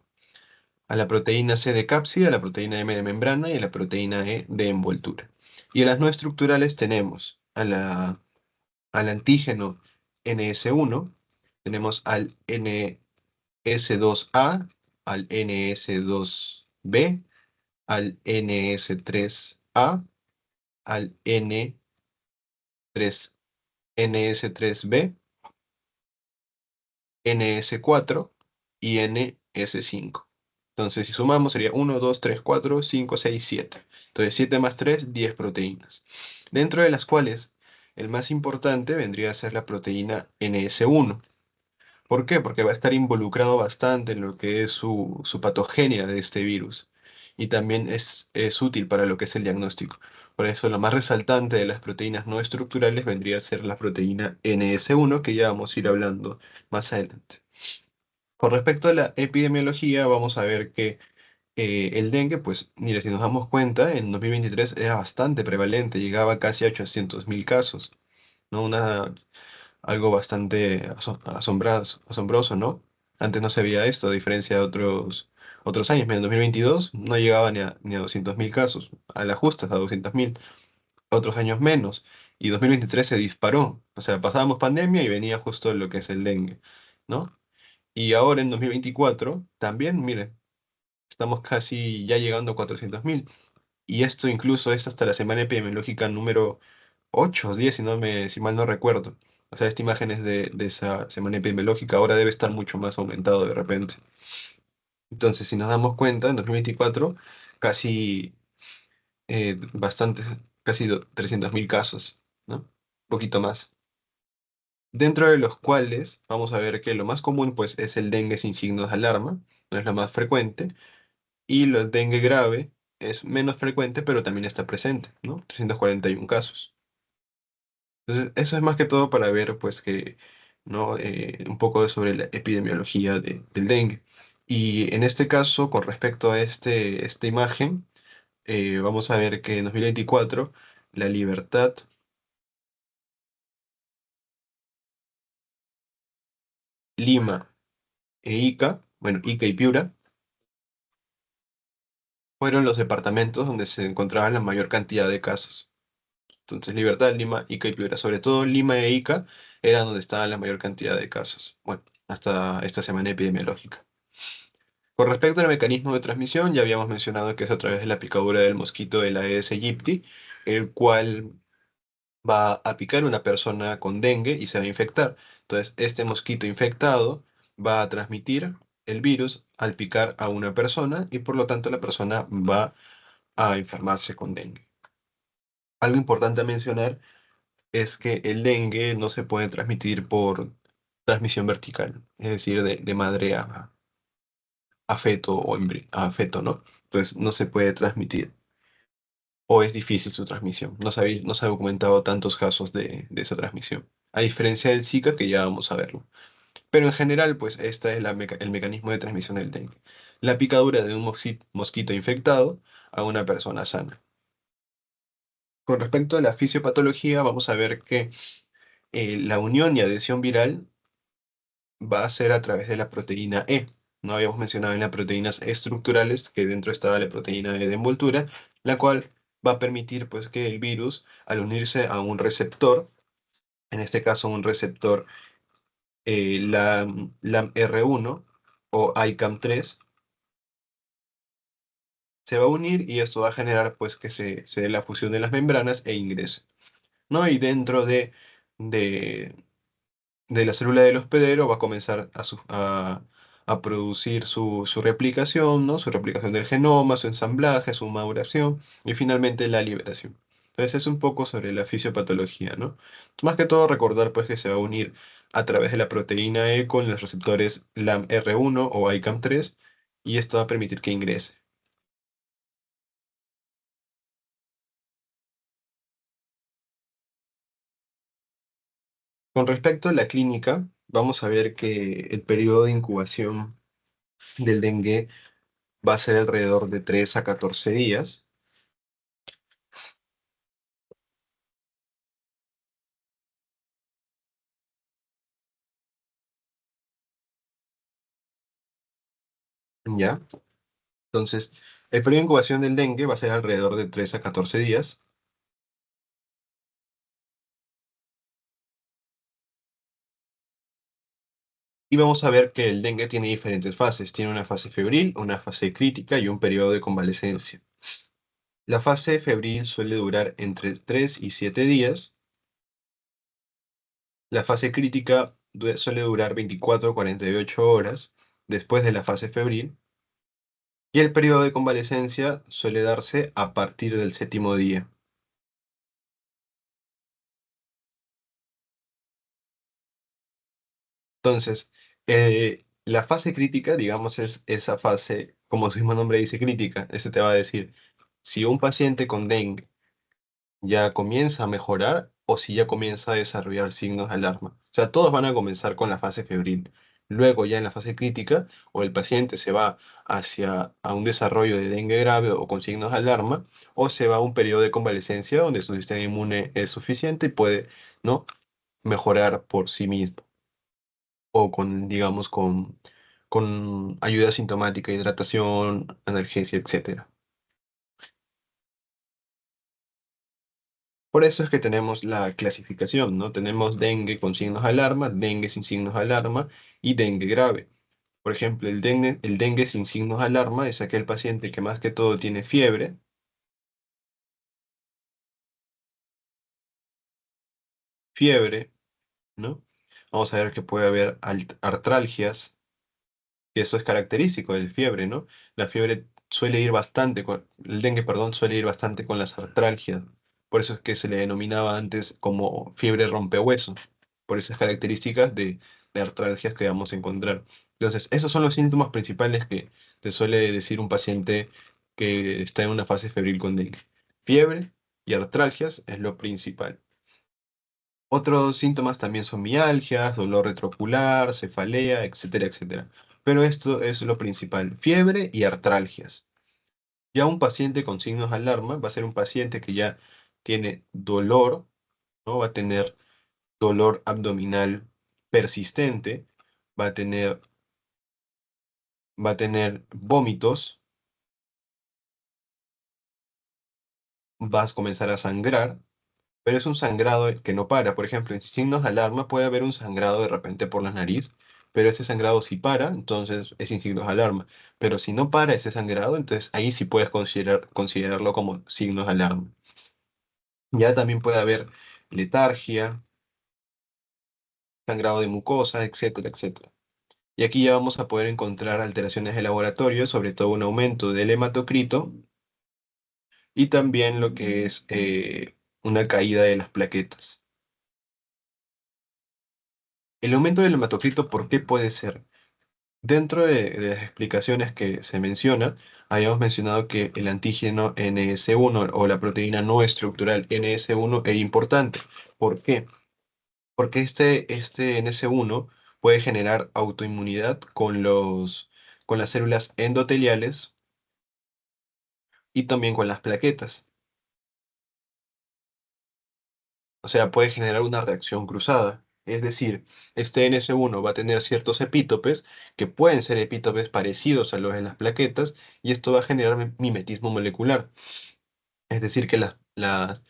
A la proteína C de cápsida, a la proteína M de membrana y a la proteína E de envoltura. Y en las no estructurales tenemos al antígeno NS1, tenemos al NS2A, al NS2B, al NS3A, al N3, NS3B, NS4 y NS5. Entonces, si sumamos, sería 1, 2, 3, 4, 5, 6, 7. Entonces, 7 más 3, 10 proteínas. Dentro de las cuales, el más importante vendría a ser la proteína NS1. ¿Por qué? Porque va a estar involucrado bastante en lo que es su patogenia de este virus. Y también es útil para lo que es el diagnóstico. Por eso, lo más resaltante de las proteínas no estructurales vendría a ser la proteína NS1, que ya vamos a ir hablando más adelante. Con respecto a la epidemiología, vamos a ver que el dengue, pues, mire, si nos damos cuenta, en 2023 era bastante prevalente, llegaba casi a 800.000 casos, ¿no? Algo bastante asombroso, ¿no? Antes no se veía esto, a diferencia de otros años. Mira, en 2022 no llegaba ni a 200.000 casos, a las justas a 200.000, otros años menos. Y 2023 se disparó, o sea, pasábamos pandemia y venía justo lo que es el dengue, ¿no? Y ahora en 2024 también, mire, estamos casi ya llegando a 400.000. Y esto incluso es hasta la semana epidemiológica número 8 o 10, si mal no recuerdo. O sea, esta imagen es de esa semana epidemiológica, ahora debe estar mucho más aumentado de repente. Entonces, si nos damos cuenta, en 2024 casi bastantes, casi 300.000 casos, ¿no? Un poquito más. Dentro de los cuales vamos a ver que lo más común pues es el dengue sin signos de alarma, no es lo más frecuente, y el dengue grave es menos frecuente, pero también está presente, ¿no? 341 casos. Entonces, eso es más que todo para ver, pues, que, ¿no? Un poco sobre la epidemiología del dengue. Y en este caso, con respecto a esta imagen, vamos a ver que en 2024 La Libertad, Lima e Ica, bueno, Ica y Piura, fueron los departamentos donde se encontraba la mayor cantidad de casos. Entonces, Libertad, Lima, Ica y Piura. Sobre todo Lima e Ica eran donde estaba la mayor cantidad de casos. Bueno, hasta esta semana epidemiológica. Con respecto al mecanismo de transmisión, ya habíamos mencionado que es a través de la picadura del mosquito de la Aedes aegypti, el cual va a picar una persona con dengue y se va a infectar. Entonces, este mosquito infectado va a transmitir el virus al picar a una persona y por lo tanto la persona va a enfermarse con dengue. Algo importante a mencionar es que el dengue no se puede transmitir por transmisión vertical, es decir, de madre a feto o a feto, ¿no? Entonces no se puede transmitir o es difícil su transmisión. No se ha documentado tantos casos de esa transmisión, a diferencia del Zika que ya vamos a verlo. Pero en general, pues este es el mecanismo de transmisión del dengue. La picadura de un mosquito infectado a una persona sana. Con respecto a la fisiopatología, vamos a ver que la unión y adhesión viral va a ser a través de la proteína E. No habíamos mencionado en las proteínas estructurales, que dentro estaba la proteína E de envoltura, la cual va a permitir pues que el virus, al unirse a un receptor, en este caso un receptor LAMR1 o ICAM3, se va a unir y esto va a generar pues que se dé la fusión de las membranas e ingrese, ¿no? Y dentro de, de la célula del hospedero va a comenzar a producir su replicación, ¿no? Su replicación del genoma, su ensamblaje, su maduración y finalmente la liberación. Entonces es un poco sobre la fisiopatología, ¿no? Más que todo recordar pues que se va a unir a través de la proteína E con los receptores LAMR1 o ICAM3 y esto va a permitir que ingrese. Con respecto a la clínica, vamos a ver que el periodo de incubación del dengue va a ser alrededor de 3 a 14 días. ¿Ya? Entonces, el periodo de incubación del dengue va a ser alrededor de 3 a 14 días. Y vamos a ver que el dengue tiene diferentes fases. Tiene una fase febril, una fase crítica y un periodo de convalecencia. La fase febril suele durar entre 3 y 7 días. La fase crítica suele durar 24 a 48 horas después de la fase febril. Y el periodo de convalecencia suele darse a partir del séptimo día. Entonces, la fase crítica, digamos, es esa fase, como su mismo nombre dice, crítica. Ese te va a decir si un paciente con dengue ya comienza a mejorar o si ya comienza a desarrollar signos de alarma. O sea, todos van a comenzar con la fase febril. Luego, ya en la fase crítica, o el paciente se va hacia a un desarrollo de dengue grave o con signos de alarma, o se va a un periodo de convalecencia donde su sistema inmune es suficiente y puede, ¿no?, mejorar por sí mismo o con, digamos, con ayuda sintomática, hidratación, analgesia, etcétera. Por eso es que tenemos la clasificación, ¿no? Tenemos dengue con signos de alarma, dengue sin signos de alarma y dengue grave. Por ejemplo, el dengue sin signos de alarma es aquel paciente que más que todo tiene fiebre, ¿no? Vamos a ver que puede haber artralgias, que eso es característico del fiebre, ¿no? La fiebre suele ir bastante el dengue, perdón, suele ir bastante con las artralgias. Por eso es que se le denominaba antes como fiebre rompehueso, por esas características de artralgias que vamos a encontrar. Entonces, esos son los síntomas principales que te suele decir un paciente que está en una fase febril con dengue. Fiebre y artralgias es lo principal. Otros síntomas también son mialgias, dolor retroocular, cefalea, etcétera, etcétera. Pero esto es lo principal, fiebre y artralgias. Ya un paciente con signos de alarma va a ser un paciente que ya tiene dolor, ¿no? Va a tener dolor abdominal persistente, va a tener, va a tener vómitos, vas a comenzar a sangrar, pero es un sangrado que no para. Por ejemplo, en signos de alarma puede haber un sangrado de repente por la nariz, pero ese sangrado si para, entonces es sin signos de alarma. Pero si no para ese sangrado, entonces ahí sí puedes considerarlo como signos de alarma. Ya también puede haber letargia, sangrado de mucosa, etcétera, etcétera. Y aquí ya vamos a poder encontrar alteraciones de laboratorio, sobre todo un aumento del hematocrito y también lo que es una caída de las plaquetas. El aumento del hematocrito, ¿por qué puede ser? Dentro de las explicaciones que se menciona, habíamos mencionado que el antígeno NS1 o la proteína no estructural NS1 era importante. ¿Por qué? Porque este NS1 puede generar autoinmunidad con las células endoteliales y también con las plaquetas. O sea, puede generar una reacción cruzada. Es decir, este NS1 va a tener ciertos epítopes que pueden ser epítopes parecidos a los en las plaquetas y esto va a generar mimetismo molecular. Es decir, que las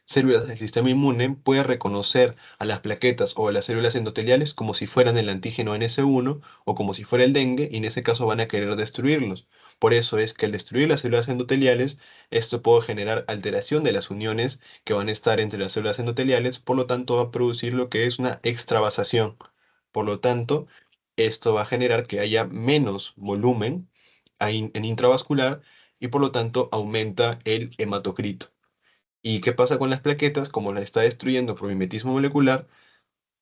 células del sistema inmune pueden reconocer a las plaquetas o a las células endoteliales como si fueran el antígeno NS1 o como si fuera el dengue, y en ese caso van a querer destruirlos. Por eso es que al destruir las células endoteliales, esto puede generar alteración de las uniones que van a estar entre las células endoteliales, por lo tanto va a producir lo que es una extravasación. Por lo tanto, esto va a generar que haya menos volumen en intravascular y por lo tanto aumenta el hematocrito. ¿Y qué pasa con las plaquetas? Como las está destruyendo por mimetismo molecular,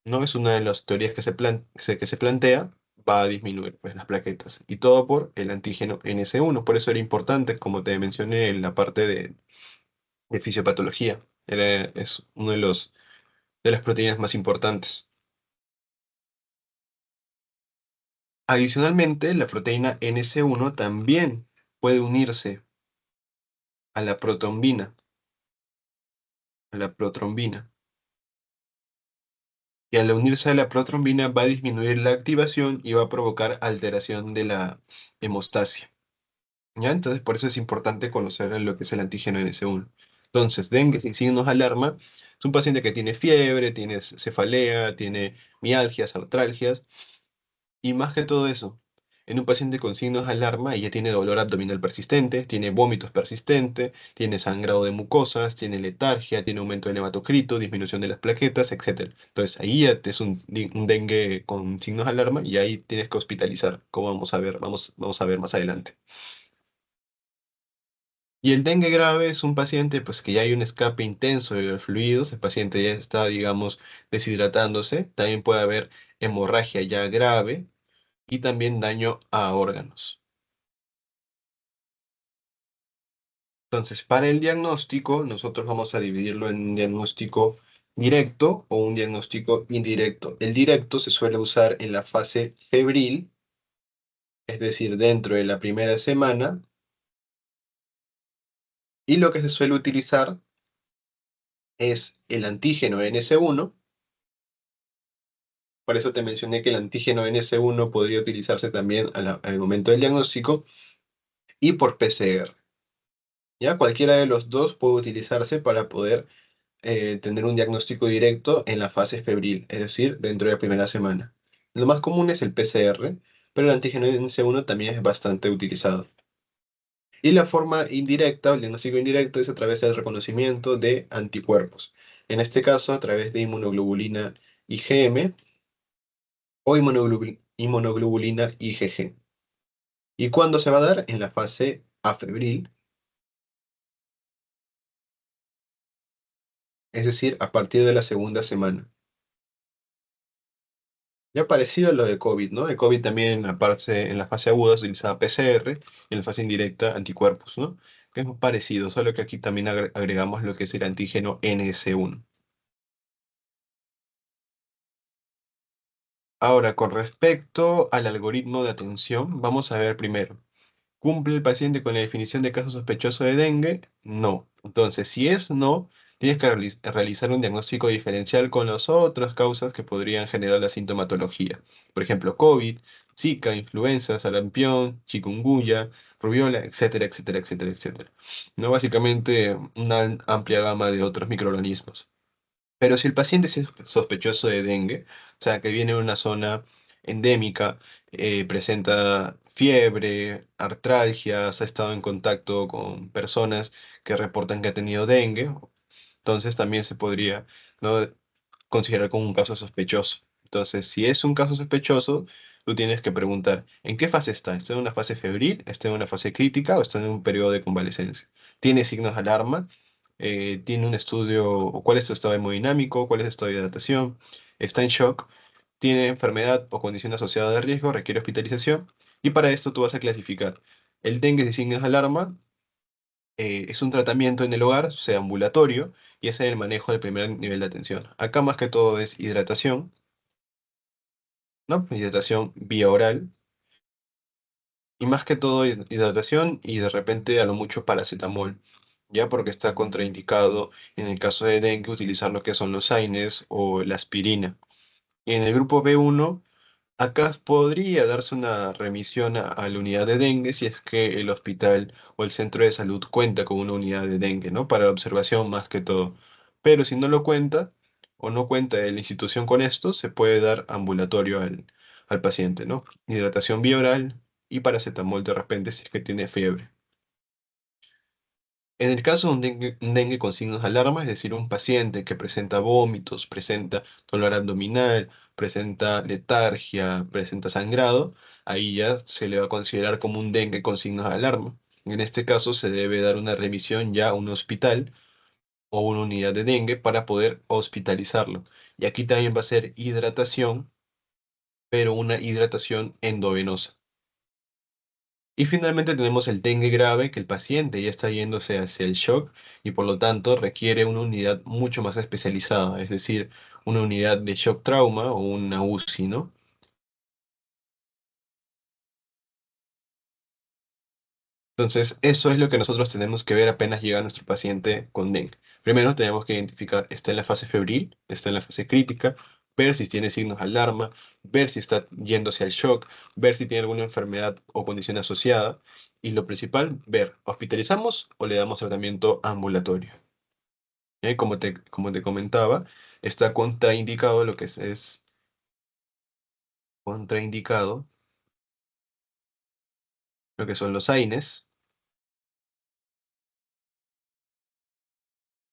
no es una de las teorías que se plantea, va a disminuir pues, las plaquetas. Y todo por el antígeno NS1. Por eso era importante, como te mencioné en la parte de fisiopatología. Es uno de de las proteínas más importantes. Adicionalmente, la proteína NS1 también puede unirse a la protrombina, a la protrombina. Y al unirse a la protrombina va a disminuir la activación y va a provocar alteración de la hemostasia. ¿Ya? Entonces, por eso es importante conocer lo que es el antígeno NS1. Entonces, dengue sin signos de alarma es un paciente que tiene fiebre, tiene cefalea, tiene mialgias, artralgias, y más que todo eso, en un paciente con signos de alarma ella tiene dolor abdominal persistente, tiene vómitos persistentes, tiene sangrado de mucosas, tiene letargia, tiene aumento del hematocrito, disminución de las plaquetas, etcétera. Entonces ahí ya es un dengue con signos de alarma y ahí tienes que hospitalizar, como vamos a ver, vamos a ver más adelante. Y el dengue grave es un paciente pues, que ya hay un escape intenso de los fluidos, el paciente ya está, digamos, deshidratándose, también puede haber hemorragia ya grave y también daño a órganos. Entonces, para el diagnóstico, nosotros vamos a dividirlo en un diagnóstico directo o un diagnóstico indirecto. El directo se suele usar en la fase febril, es decir, dentro de la primera semana, y lo que se suele utilizar es el antígeno NS1. Por eso te mencioné que el antígeno NS1 podría utilizarse también al momento del diagnóstico y por PCR. ¿Ya? Cualquiera de los dos puede utilizarse para poder tener un diagnóstico directo en la fase febril, es decir, dentro de la primera semana. Lo más común es el PCR, pero el antígeno NC1 también es bastante utilizado. Y la forma indirecta, o el diagnóstico indirecto, es a través del reconocimiento de anticuerpos. En este caso, a través de inmunoglobulina IgM o inmunoglobulina IgG. ¿Y cuándo se va a dar? En la fase afebril, es decir, a partir de la segunda semana. Ya parecido a lo de COVID, ¿no? El COVID también en la fase aguda se utilizaba PCR y en la fase indirecta anticuerpos, ¿no? Que es muy parecido, solo que aquí también agregamos lo que es el antígeno NS1. Ahora, con respecto al algoritmo de atención, vamos a ver primero. ¿Cumple el paciente con la definición de caso sospechoso de dengue? No. Entonces, si es no, tienes que realizar un diagnóstico diferencial con las otras causas que podrían generar la sintomatología. Por ejemplo, COVID, Zika, influenza, sarampión, chikungunya, rubiola, etcétera, etcétera, etcétera, etcétera. No, básicamente una amplia gama de otros microorganismos. Pero si el paciente es sospechoso de dengue, o sea, que viene de una zona endémica, presenta fiebre, artralgias, ha estado en contacto con personas que reportan que ha tenido dengue, entonces también se podría, ¿no?, considerar como un caso sospechoso. Entonces, si es un caso sospechoso, tú tienes que preguntar, ¿en qué fase está? ¿Está en una fase febril? ¿Está en una fase crítica? ¿O está en un periodo de convalecencia? ¿Tiene signos de alarma? ¿Tiene un estudio, o cuál es su estado hemodinámico? ¿Cuál es su estado de hidratación? ¿Está en shock? ¿Tiene enfermedad o condición asociada de riesgo? ¿Requiere hospitalización? Y para esto tú vas a clasificar el dengue de signos de alarma. Es un tratamiento en el hogar, o sea, ambulatorio, y ese es el manejo del primer nivel de atención. Acá más que todo es hidratación, ¿no? Hidratación vía oral, y más que todo hidratación y de repente a lo mucho paracetamol, ya porque está contraindicado en el caso de dengue utilizar lo que son los AINES o la aspirina. Y en el grupo B1 Acá podría darse una remisión a la unidad de dengue si es que el hospital o el centro de salud cuenta con una unidad de dengue, ¿no? Para la observación más que todo. Pero si no lo cuenta o no cuenta la institución con esto, se puede dar ambulatorio al paciente, ¿no? Hidratación bioral y paracetamol de repente si es que tiene fiebre. En el caso de un dengue con signos de alarma, es decir, un paciente que presenta vómitos, presenta dolor abdominal, presenta letargia, presenta sangrado, ahí ya se le va a considerar como un dengue con signos de alarma. En este caso se debe dar una remisión ya a un hospital o una unidad de dengue para poder hospitalizarlo. Y aquí también va a ser hidratación, pero una hidratación endovenosa. Y finalmente tenemos el dengue grave, que el paciente ya está yéndose hacia el shock y por lo tanto requiere una unidad mucho más especializada, es decir, una unidad de shock trauma o una UCI, ¿no? Entonces, eso es lo que nosotros tenemos que ver apenas llega nuestro paciente con dengue. Primero tenemos que identificar, está en la fase febril, está en la fase crítica, ver si tiene signos de alarma, ver si está yéndose al shock, ver si tiene alguna enfermedad o condición asociada. Y lo principal, ver, ¿hospitalizamos o le damos tratamiento ambulatorio? Como te comentaba, está contraindicado lo que es contraindicado, lo que son los AINES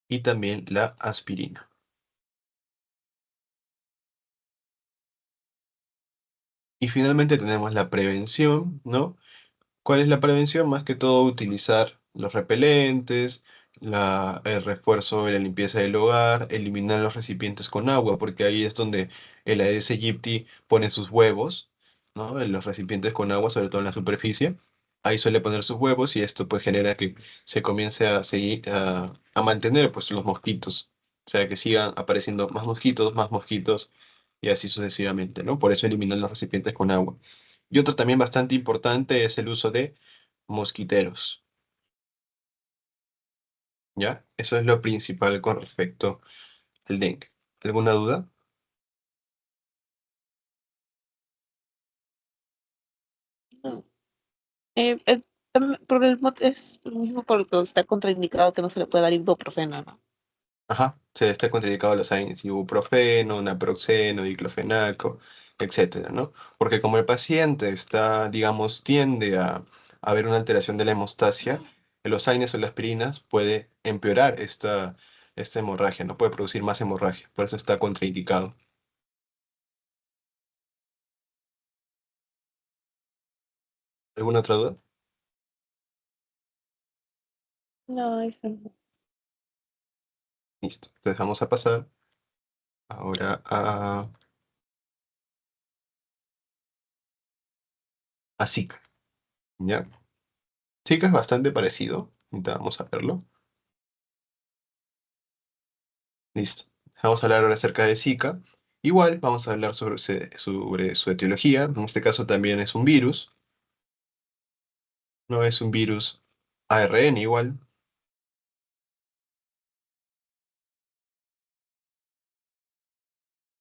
y también la aspirina. Y finalmente tenemos la prevención, ¿no? ¿Cuál es la prevención? Más que todo utilizar los repelentes, el refuerzo de la limpieza del hogar, eliminar los recipientes con agua, porque ahí es donde el Aedes aegypti pone sus huevos, ¿no? En los recipientes con agua, sobre todo en la superficie. Ahí suele poner sus huevos y esto pues genera que se comience a seguir, a mantener pues los mosquitos. O sea, que sigan apareciendo más mosquitos y así sucesivamente, ¿no? Por eso eliminan los recipientes con agua. Y otro también bastante importante es el uso de mosquiteros, ¿ya? Eso es lo principal con respecto al dengue. ¿Alguna duda? No. Es lo mismo por lo que está contraindicado que no se le puede dar ibuprofeno, ¿no? Ajá, se está contraindicado los AINES, ibuprofeno, naproxeno, diclofenaco, etcétera, ¿no? Porque como el paciente está, digamos, tiende a haber una alteración de la hemostasia, los AINES o las aspirinas puede empeorar esta hemorragia, no puede producir más hemorragia, por eso está contraindicado. ¿Alguna otra duda? No, eso no. Listo. Entonces vamos a pasar ahora a Zika, ¿ya? Zika es bastante parecido. Ahorita vamos a verlo. Listo. Vamos a hablar ahora acerca de Zika. Igual vamos a hablar sobre su etiología. En este caso también es un virus. No es un virus ARN igual.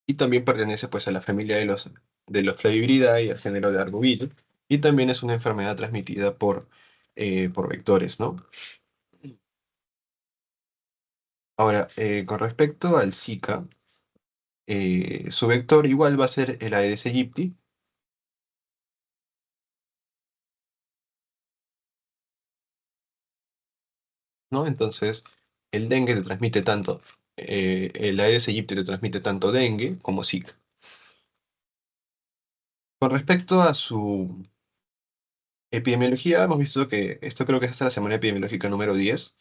Y también pertenece pues a la familia de los Flavibridae y al género de Argovir. Y también es una enfermedad transmitida por vectores, ¿no? Ahora, con respecto al Zika, su vector igual va a ser el Aedes aegypti, ¿no? Entonces, el dengue te transmite tanto, el Aedes aegypti te transmite tanto dengue como Zika. Con respecto a su epidemiología, hemos visto que esto creo que es hasta la semana epidemiológica número 10.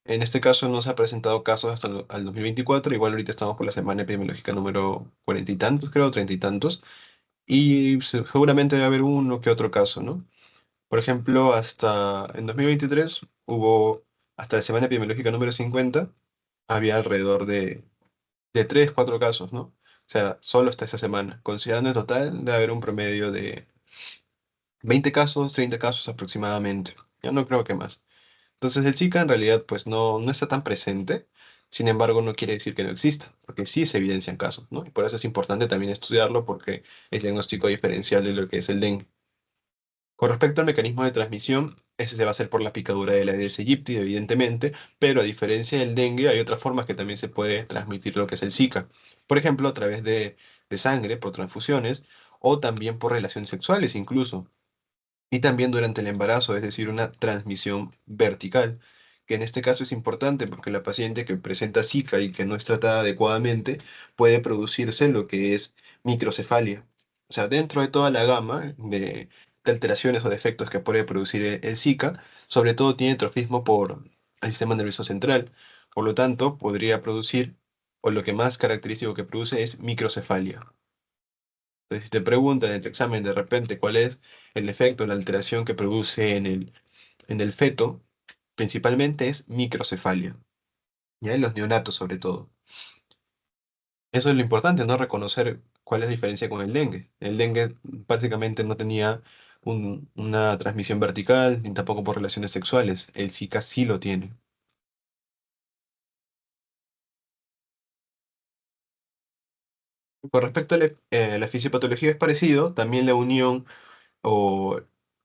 En este caso no se ha presentado casos hasta el 2024, igual ahorita estamos por la semana epidemiológica número 40 y tantos, creo, 30 y tantos, y seguramente debe haber uno que otro caso, ¿no? Por ejemplo, hasta en 2023 hubo, hasta la semana epidemiológica número 50, había alrededor de 3 4 casos, ¿no? O sea, solo hasta esta semana. Considerando el total, debe haber un promedio de 20 casos, 30 casos aproximadamente. Ya no creo que más. Entonces el Zika en realidad pues no está tan presente. Sin embargo, no quiere decir que no exista, porque sí se evidencian casos, ¿no? Y por eso es importante también estudiarlo, porque es diagnóstico diferencial de lo que es el dengue. Con respecto al mecanismo de transmisión, ese se va a hacer por la picadura de la Aedes aegypti, evidentemente, pero a diferencia del dengue, hay otras formas que también se puede transmitir lo que es el Zika. Por ejemplo, a través de sangre, por transfusiones, o también por relaciones sexuales incluso. Y también durante el embarazo, es decir, una transmisión vertical, que en este caso es importante porque la paciente que presenta Zika y que no es tratada adecuadamente puede producirse lo que es microcefalia. O sea, dentro de toda la gama de alteraciones o defectos que puede producir el Zika, sobre todo tiene trofismo por el sistema nervioso central. Por lo tanto, podría producir, o lo que más característico que produce es microcefalia. Entonces, si te preguntan en tu examen de repente cuál es el efecto, la alteración que produce en el feto, principalmente es microcefalia, ¿ya? En los neonatos sobre todo. Eso es lo importante, ¿no? Reconocer cuál es la diferencia con el dengue. El dengue prácticamente no tenía una transmisión vertical, ni tampoco por relaciones sexuales. El Zika sí lo tiene. Con respecto a la fisiopatología es parecido, también la unión o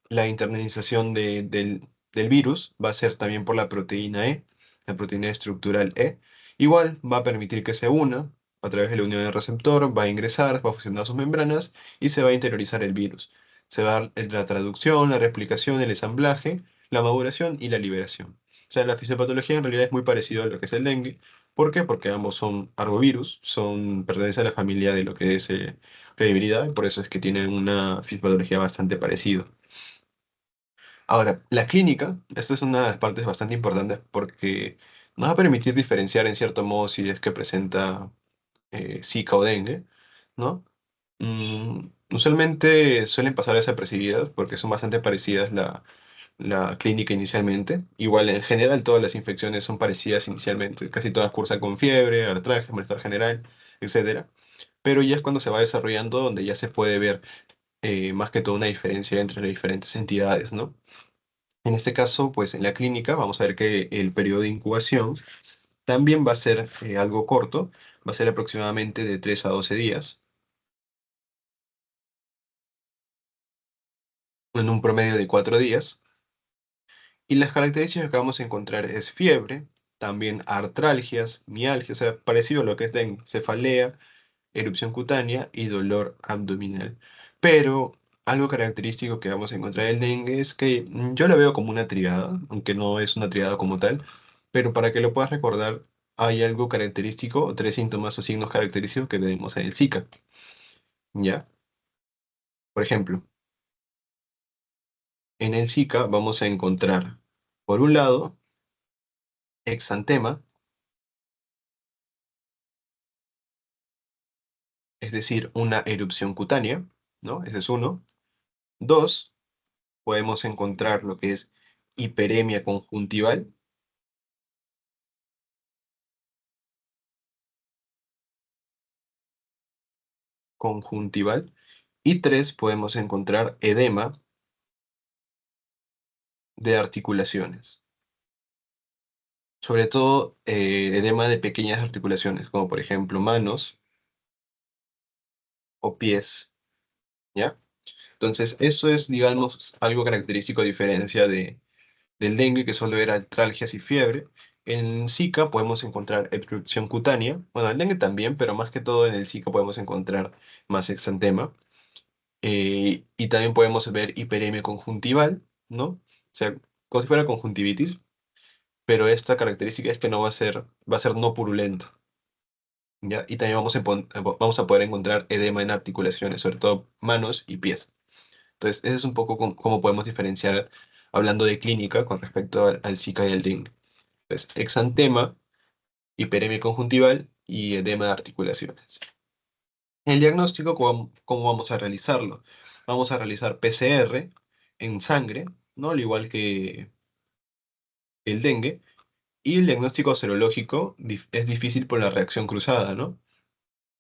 la internalización del virus va a ser también por la proteína E, la proteína estructural E. Igual va a permitir que se una a través de la unión del receptor, va a ingresar, va a fusionar sus membranas y se va a interiorizar el virus. Se va a dar la traducción, la replicación, el ensamblaje, la maduración y la liberación. O sea, la fisiopatología en realidad es muy parecido a lo que es el dengue. ¿Por qué? Porque ambos son arbovirus, pertenecen a la familia de lo que es credibilidad, y por eso es que tienen una fisiopatología bastante parecida. Ahora, la clínica, esta es una de las partes bastante importantes porque nos va a permitir diferenciar en cierto modo si es que presenta Zika o dengue, ¿no? Usualmente suelen pasar desapercibidas porque son bastante parecidas la clínica inicialmente. Igual en general todas las infecciones son parecidas inicialmente, casi todas cursan con fiebre, artralgia, malestar general, etcétera. Pero ya es cuando se va desarrollando donde ya se puede ver más que todo una diferencia entre las diferentes entidades, ¿no? En este caso, pues en la clínica vamos a ver que el periodo de incubación también va a ser algo corto, va a ser aproximadamente de 3 a 12 días, en un promedio de 4 días. Y las características que vamos a encontrar es fiebre, también artralgias, mialgia, o sea, parecido a lo que es dengue, cefalea, erupción cutánea y dolor abdominal. Pero algo característico que vamos a encontrar en el dengue es que yo la veo como una triada, aunque no es una triada como tal, pero para que lo puedas recordar, hay algo característico, o tres síntomas o signos característicos que tenemos en el Zika, ¿ya? Por ejemplo, en el Zika vamos a encontrar, por un lado, exantema, es decir, una erupción cutánea, ¿no? Ese es uno. Dos, podemos encontrar lo que es hiperemia conjuntival, conjuntival. Y tres, podemos encontrar edema de articulaciones. Sobre todo edema de pequeñas articulaciones, como por ejemplo manos o pies, ¿ya? Entonces, eso es, digamos, algo característico a diferencia del dengue, que solo era artralgias y fiebre. En Zika podemos encontrar erupción cutánea. Bueno, el dengue también, pero más que todo en el Zika podemos encontrar más exantema. Y también podemos ver hiperemia conjuntival, ¿no? O sea, como si fuera conjuntivitis, pero esta característica es que no va a ser no purulento, ¿ya? Y también vamos a poder encontrar edema en articulaciones, sobre todo manos y pies. Entonces, ese es un poco cómo podemos diferenciar, hablando de clínica, con respecto al Zika y al dengue. Entonces, exantema, hiperemia conjuntival y edema de articulaciones. El diagnóstico, ¿cómo vamos a realizarlo? Vamos a realizar PCR en sangre, ¿no? Al igual que el dengue. Y el diagnóstico serológico es difícil por la reacción cruzada, ¿no?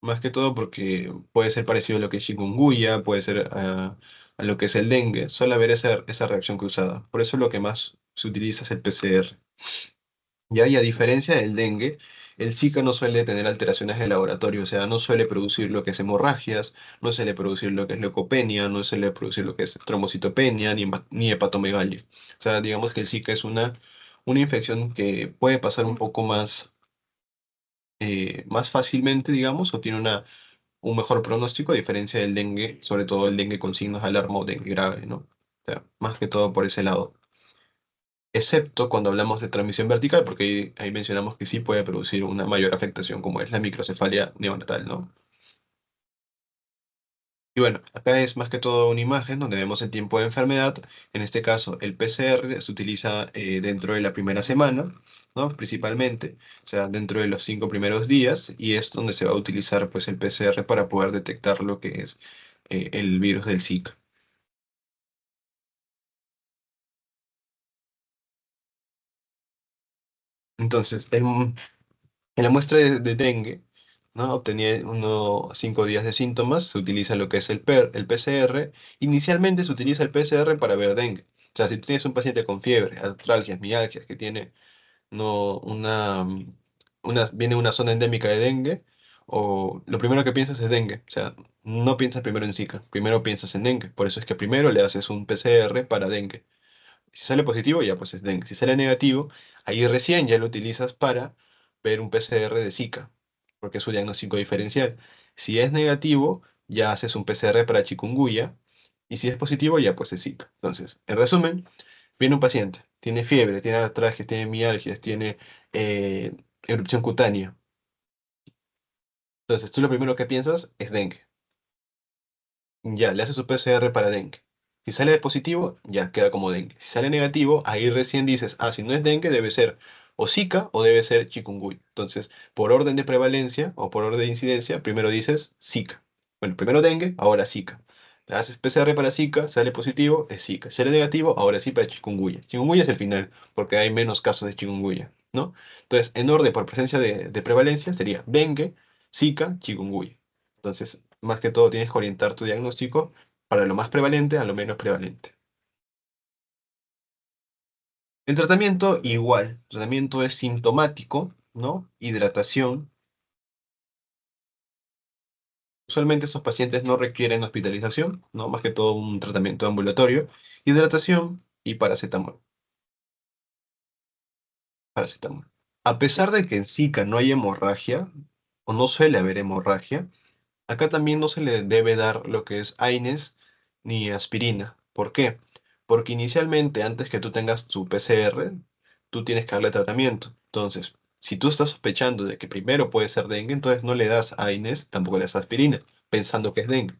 Más que todo porque puede ser parecido a lo que es chikungunya, puede ser a lo que es el dengue, suele haber esa reacción cruzada. Por eso lo que más se utiliza es el PCR. Ya, y a diferencia del dengue, el Zika no suele tener alteraciones de laboratorio, o sea, no suele producir lo que es hemorragias, no suele producir lo que es leucopenia, no suele producir lo que es trombocitopenia, ni hepatomegalia. O sea, digamos que el Zika es una infección que puede pasar un poco más fácilmente, digamos, o tiene un mejor pronóstico a diferencia del dengue, sobre todo el dengue con signos de alarma o dengue grave, ¿no? O sea, más que todo por ese lado. Excepto cuando hablamos de transmisión vertical, porque ahí mencionamos que sí puede producir una mayor afectación, como es la microcefalia neonatal, ¿no? Y bueno, acá es más que todo una imagen donde vemos el tiempo de enfermedad. En este caso, el PCR se utiliza dentro de la primera semana, ¿no? Principalmente, o sea, dentro de los 5 primeros días, y es donde se va a utilizar pues el PCR para poder detectar lo que es el virus del Zika. Entonces, en la muestra de dengue, ¿no? Obtenía unos 5 días de síntomas, se utiliza lo que es el PCR. Inicialmente se utiliza el PCR para ver dengue. O sea, si tú tienes un paciente con fiebre, artralgias, mialgias, que tiene no, viene una zona endémica de dengue, o lo primero que piensas es dengue. O sea, no piensas primero en Zika, primero piensas en dengue. Por eso es que primero le haces un PCR para dengue. Si sale positivo, ya pues es dengue. Si sale negativo, ahí recién ya lo utilizas para ver un PCR de Zika, porque es su diagnóstico diferencial. Si es negativo, ya haces un PCR para chikungunya, y si es positivo, ya pues es Zika. Entonces, en resumen, viene un paciente, tiene fiebre, tiene artralgias, tiene mialgias, tiene eh, erupción cutánea. Entonces, tú lo primero que piensas es dengue. Ya, le hace su PCR para dengue. Si sale positivo, ya queda como dengue. Si sale negativo, ahí recién dices, ah, si no es dengue, debe ser o Zika o debe ser chikungunya. Entonces, por orden de prevalencia o por orden de incidencia, primero dices Zika. Bueno, primero dengue, ahora Zika. Le haces PCR para Zika, sale positivo, es Zika. Si sale negativo, ahora sí para chikungunya. Chikungunya es el final, porque hay menos casos de chikungunya, ¿no? Entonces, en orden por presencia de prevalencia, sería dengue, Zika, chikungunya. Entonces, más que todo tienes que orientar tu diagnóstico para lo más prevalente a lo menos prevalente. El tratamiento igual, el tratamiento es sintomático, ¿no? Hidratación. Usualmente estos pacientes no requieren hospitalización, ¿no? Más que todo un tratamiento ambulatorio. Hidratación y paracetamol. Paracetamol. A pesar de que en Zika no hay hemorragia, o no suele haber hemorragia, acá también no se le debe dar lo que es AINES ni aspirina. ¿Por qué? Porque inicialmente, antes que tú tengas tu PCR, tú tienes que darle tratamiento. Entonces, si tú estás sospechando de que primero puede ser dengue, entonces no le das AINES, tampoco le das aspirina, pensando que es dengue,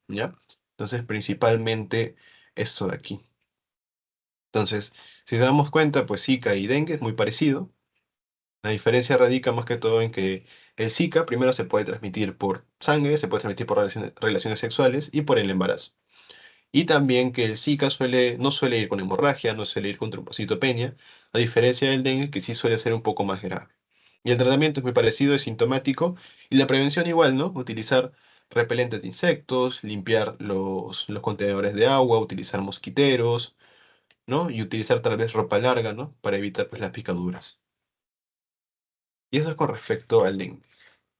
¿ya? Entonces, principalmente esto de aquí. Entonces, si nos damos cuenta, pues Zika y dengue es muy parecido. La diferencia radica más que todo en que el Zika primero se puede transmitir por sangre, se puede transmitir por relaciones sexuales y por el embarazo. Y también que el Zika no suele ir con hemorragia, no suele ir con trombocitopenia, a diferencia del dengue que sí suele ser un poco más grave. Y el tratamiento es muy parecido, es sintomático, y la prevención igual, ¿no? Utilizar repelentes de insectos, limpiar los contenedores de agua, utilizar mosquiteros, ¿no? Y utilizar tal vez ropa larga, ¿no? Para evitar pues las picaduras. Y eso es con respecto al dengue.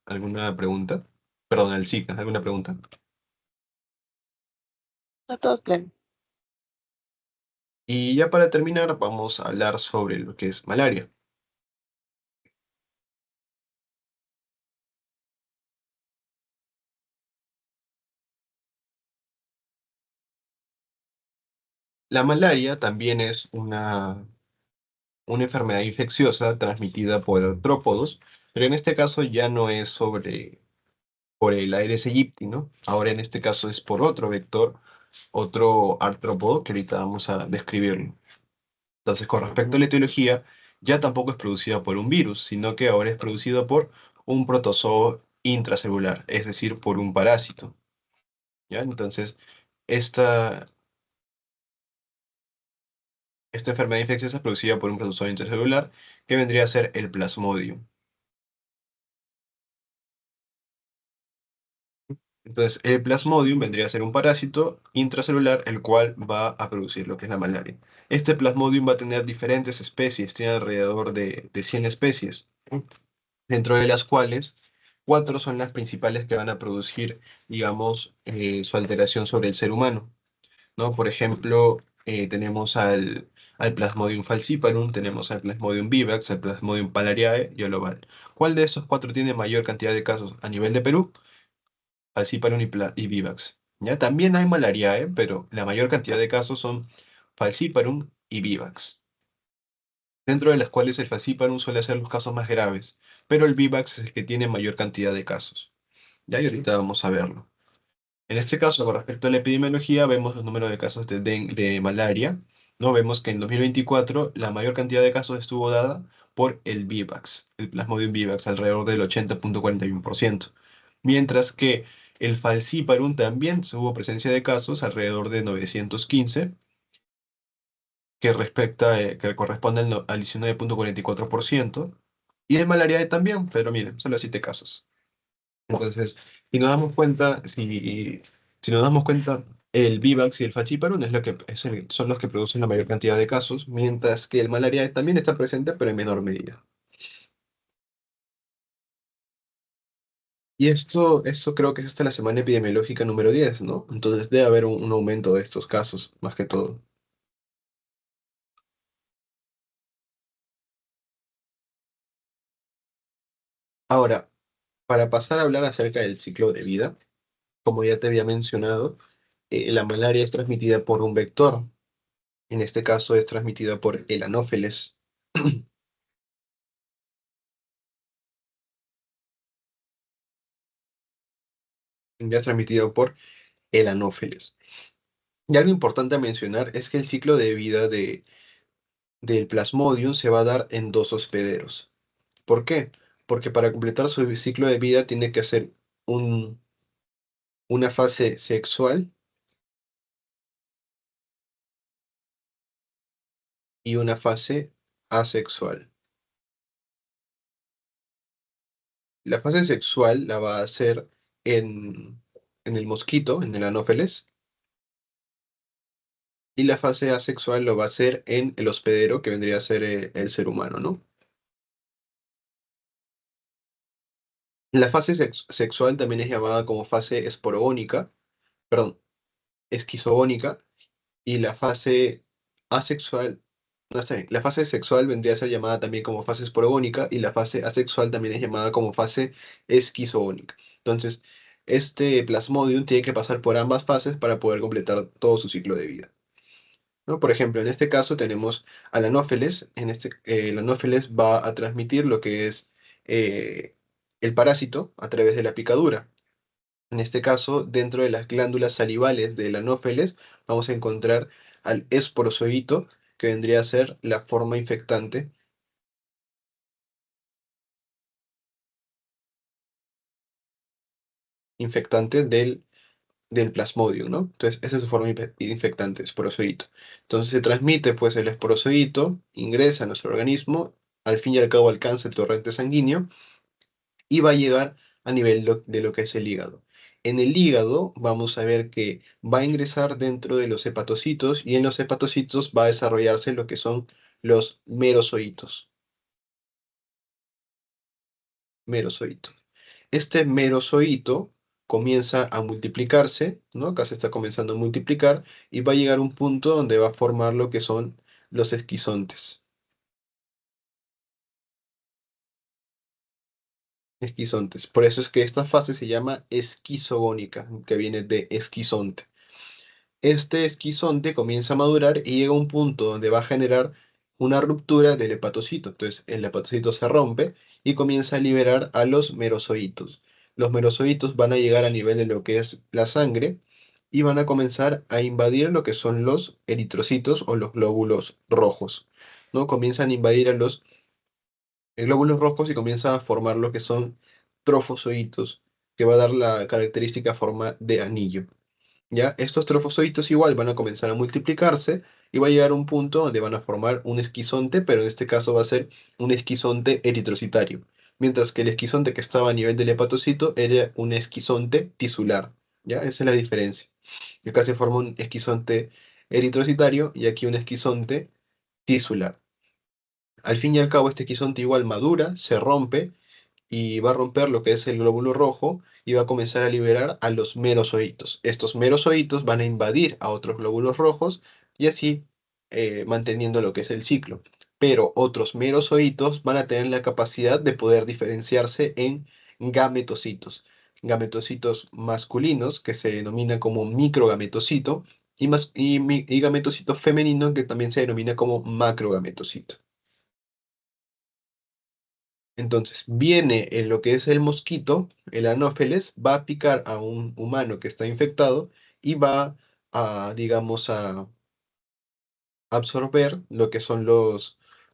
¿Alguna pregunta? Perdón, al Zika, ¿alguna pregunta? Está todo claro. Y ya para terminar, vamos a hablar sobre lo que es malaria. La malaria también es una enfermedad infecciosa transmitida por artrópodos, pero en este caso ya no es por el Aedes aegypti, ¿no? Ahora en este caso es por otro vector, otro artrópodo que ahorita vamos a describirlo. Entonces, con respecto a la etiología, ya tampoco es producida por un virus, sino que ahora es producido por un protozoo intracelular, es decir, por un parásito, ¿ya? Entonces, esta, esta enfermedad infecciosa es producida por un protozoo intracelular que vendría a ser el Plasmodium. Entonces, el Plasmodium vendría a ser un parásito intracelular el cual va a producir lo que es la malaria. Este Plasmodium va a tener diferentes especies, tiene alrededor de 100 especies. dentro de las cuales cuatro son las principales que van a producir, digamos, su alteración sobre el ser humano, ¿no? Por ejemplo, tenemos al Plasmodium falciparum, tenemos al Plasmodium vivax, al Plasmodium palariae y al oval. ¿Cuál de estos cuatro tiene mayor cantidad de casos a nivel de Perú? Falciparum y vivax. ¿Ya? También hay malariae, pero la mayor cantidad de casos son falciparum y vivax, dentro de las cuales el falciparum suele ser los casos más graves, pero el vivax es el que tiene mayor cantidad de casos. Ya, y ahorita vamos a verlo. En este caso, con respecto a la epidemiología, vemos los números de casos de malaria, ¿no? Vemos que en 2024 la mayor cantidad de casos estuvo dada por el Vivax, el Plasmodium vivax, alrededor del 80,41%, mientras que el Falciparum también hubo presencia de casos, alrededor de 915, que corresponde al 19,44%, y el malaria también, pero miren, solo 7 casos. Entonces, si nos damos cuenta, si nos damos cuenta, el Vivax y el Falciparum son los que producen la mayor cantidad de casos, mientras que el malaria también está presente, pero en menor medida. Y esto creo que es hasta la semana epidemiológica número 10, ¿no? Entonces debe haber un aumento de estos casos, más que todo. Ahora, para pasar a hablar acerca del ciclo de vida, como ya te había mencionado, la malaria es transmitida por un vector. En este caso es transmitida por el anófeles. Ya es transmitida por el anófeles. Y algo importante a mencionar es que el ciclo de vida del Plasmodium se va a dar en dos hospederos. ¿Por qué? Porque para completar su ciclo de vida tiene que hacer un- una fase sexual y una fase asexual. La fase sexual la va a hacer en el mosquito, en el anófeles, y la fase asexual lo va a hacer en el hospedero, que vendría a ser el ser humano, ¿no? La fase sexual también es llamada como fase esporogónica, perdón, esquizogónica, y la fase asexual, no sé, la fase sexual vendría a ser llamada también como fase esporogónica y la fase asexual también es llamada como fase esquizogónica. Entonces, este plasmodium tiene que pasar por ambas fases para poder completar todo su ciclo de vida, ¿no? Por ejemplo, en este caso tenemos al anófeles. El anófeles va a transmitir lo que es el parásito a través de la picadura. En este caso, dentro de las glándulas salivales del anófeles, vamos a encontrar al esporozoito, que vendría a ser la forma infectante del plasmodium, ¿no? Entonces, esa es su forma infectante, esporozoito. Entonces se transmite, pues el esporozoito ingresa a nuestro organismo, al fin y al cabo alcanza el torrente sanguíneo y va a llegar a nivel de lo que es el hígado. En el hígado vamos a ver que va a ingresar dentro de los hepatocitos y en los hepatocitos va a desarrollarse lo que son los merozoitos. Merozoitos. Este merozoito comienza a multiplicarse, ¿no? Acá se está comenzando a multiplicar y va a llegar a un punto donde va a formar lo que son los esquizontes. Esquizontes. Por eso es que esta fase se llama esquizogónica, que viene de esquizonte. Este esquizonte comienza a madurar y llega a un punto donde va a generar una ruptura del hepatocito. Entonces el hepatocito se rompe y comienza a liberar a los merozoitos. Los merozoitos van a llegar a nivel de lo que es la sangre y van a comenzar a invadir lo que son los eritrocitos o los glóbulos rojos, ¿no? Comienzan a invadir a los glóbulos rojos y comienzan a formar lo que son trofozoitos, que va a dar la característica forma de anillo. ¿Ya? Estos trofozoitos igual van a comenzar a multiplicarse y va a llegar a un punto donde van a formar un esquizonte, pero en este caso va a ser un esquizonte eritrocitario, mientras que el esquizonte que estaba a nivel del hepatocito era un esquizonte tisular, ¿ya? Esa es la diferencia. Y acá se forma un esquizonte eritrocitario y aquí un esquizonte tisular. Al fin y al cabo, este esquizonte igual madura, se rompe y va a romper lo que es el glóbulo rojo y va a comenzar a liberar a los merozoitos. Estos merozoitos van a invadir a otros glóbulos rojos y así manteniendo lo que es el ciclo. Pero otros merozoitos van a tener la capacidad de poder diferenciarse en gametocitos. Gametocitos masculinos, que se denominan como microgametocito, y gametocito femenino, que también se denomina como macrogametocito. Entonces, viene en lo que es el mosquito, el anófeles, va a picar a un humano que está infectado y va a, digamos, a absorber lo que son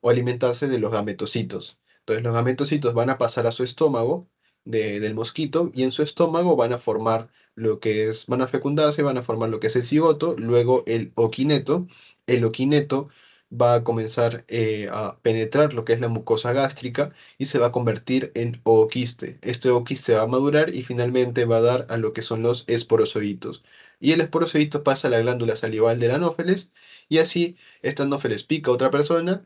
o alimentarse de los gametocitos. Entonces los gametocitos van a pasar a su estómago del mosquito y en su estómago van a formar van a fecundarse, van a formar lo que es el cigoto, luego el oquineto. El oquineto va a comenzar a penetrar lo que es la mucosa gástrica y se va a convertir en ooquiste. Este ooquiste va a madurar y finalmente va a dar a lo que son los esporozoitos. Y el esporozoito pasa a la glándula salival del anófeles y así esta no se les pica a otra persona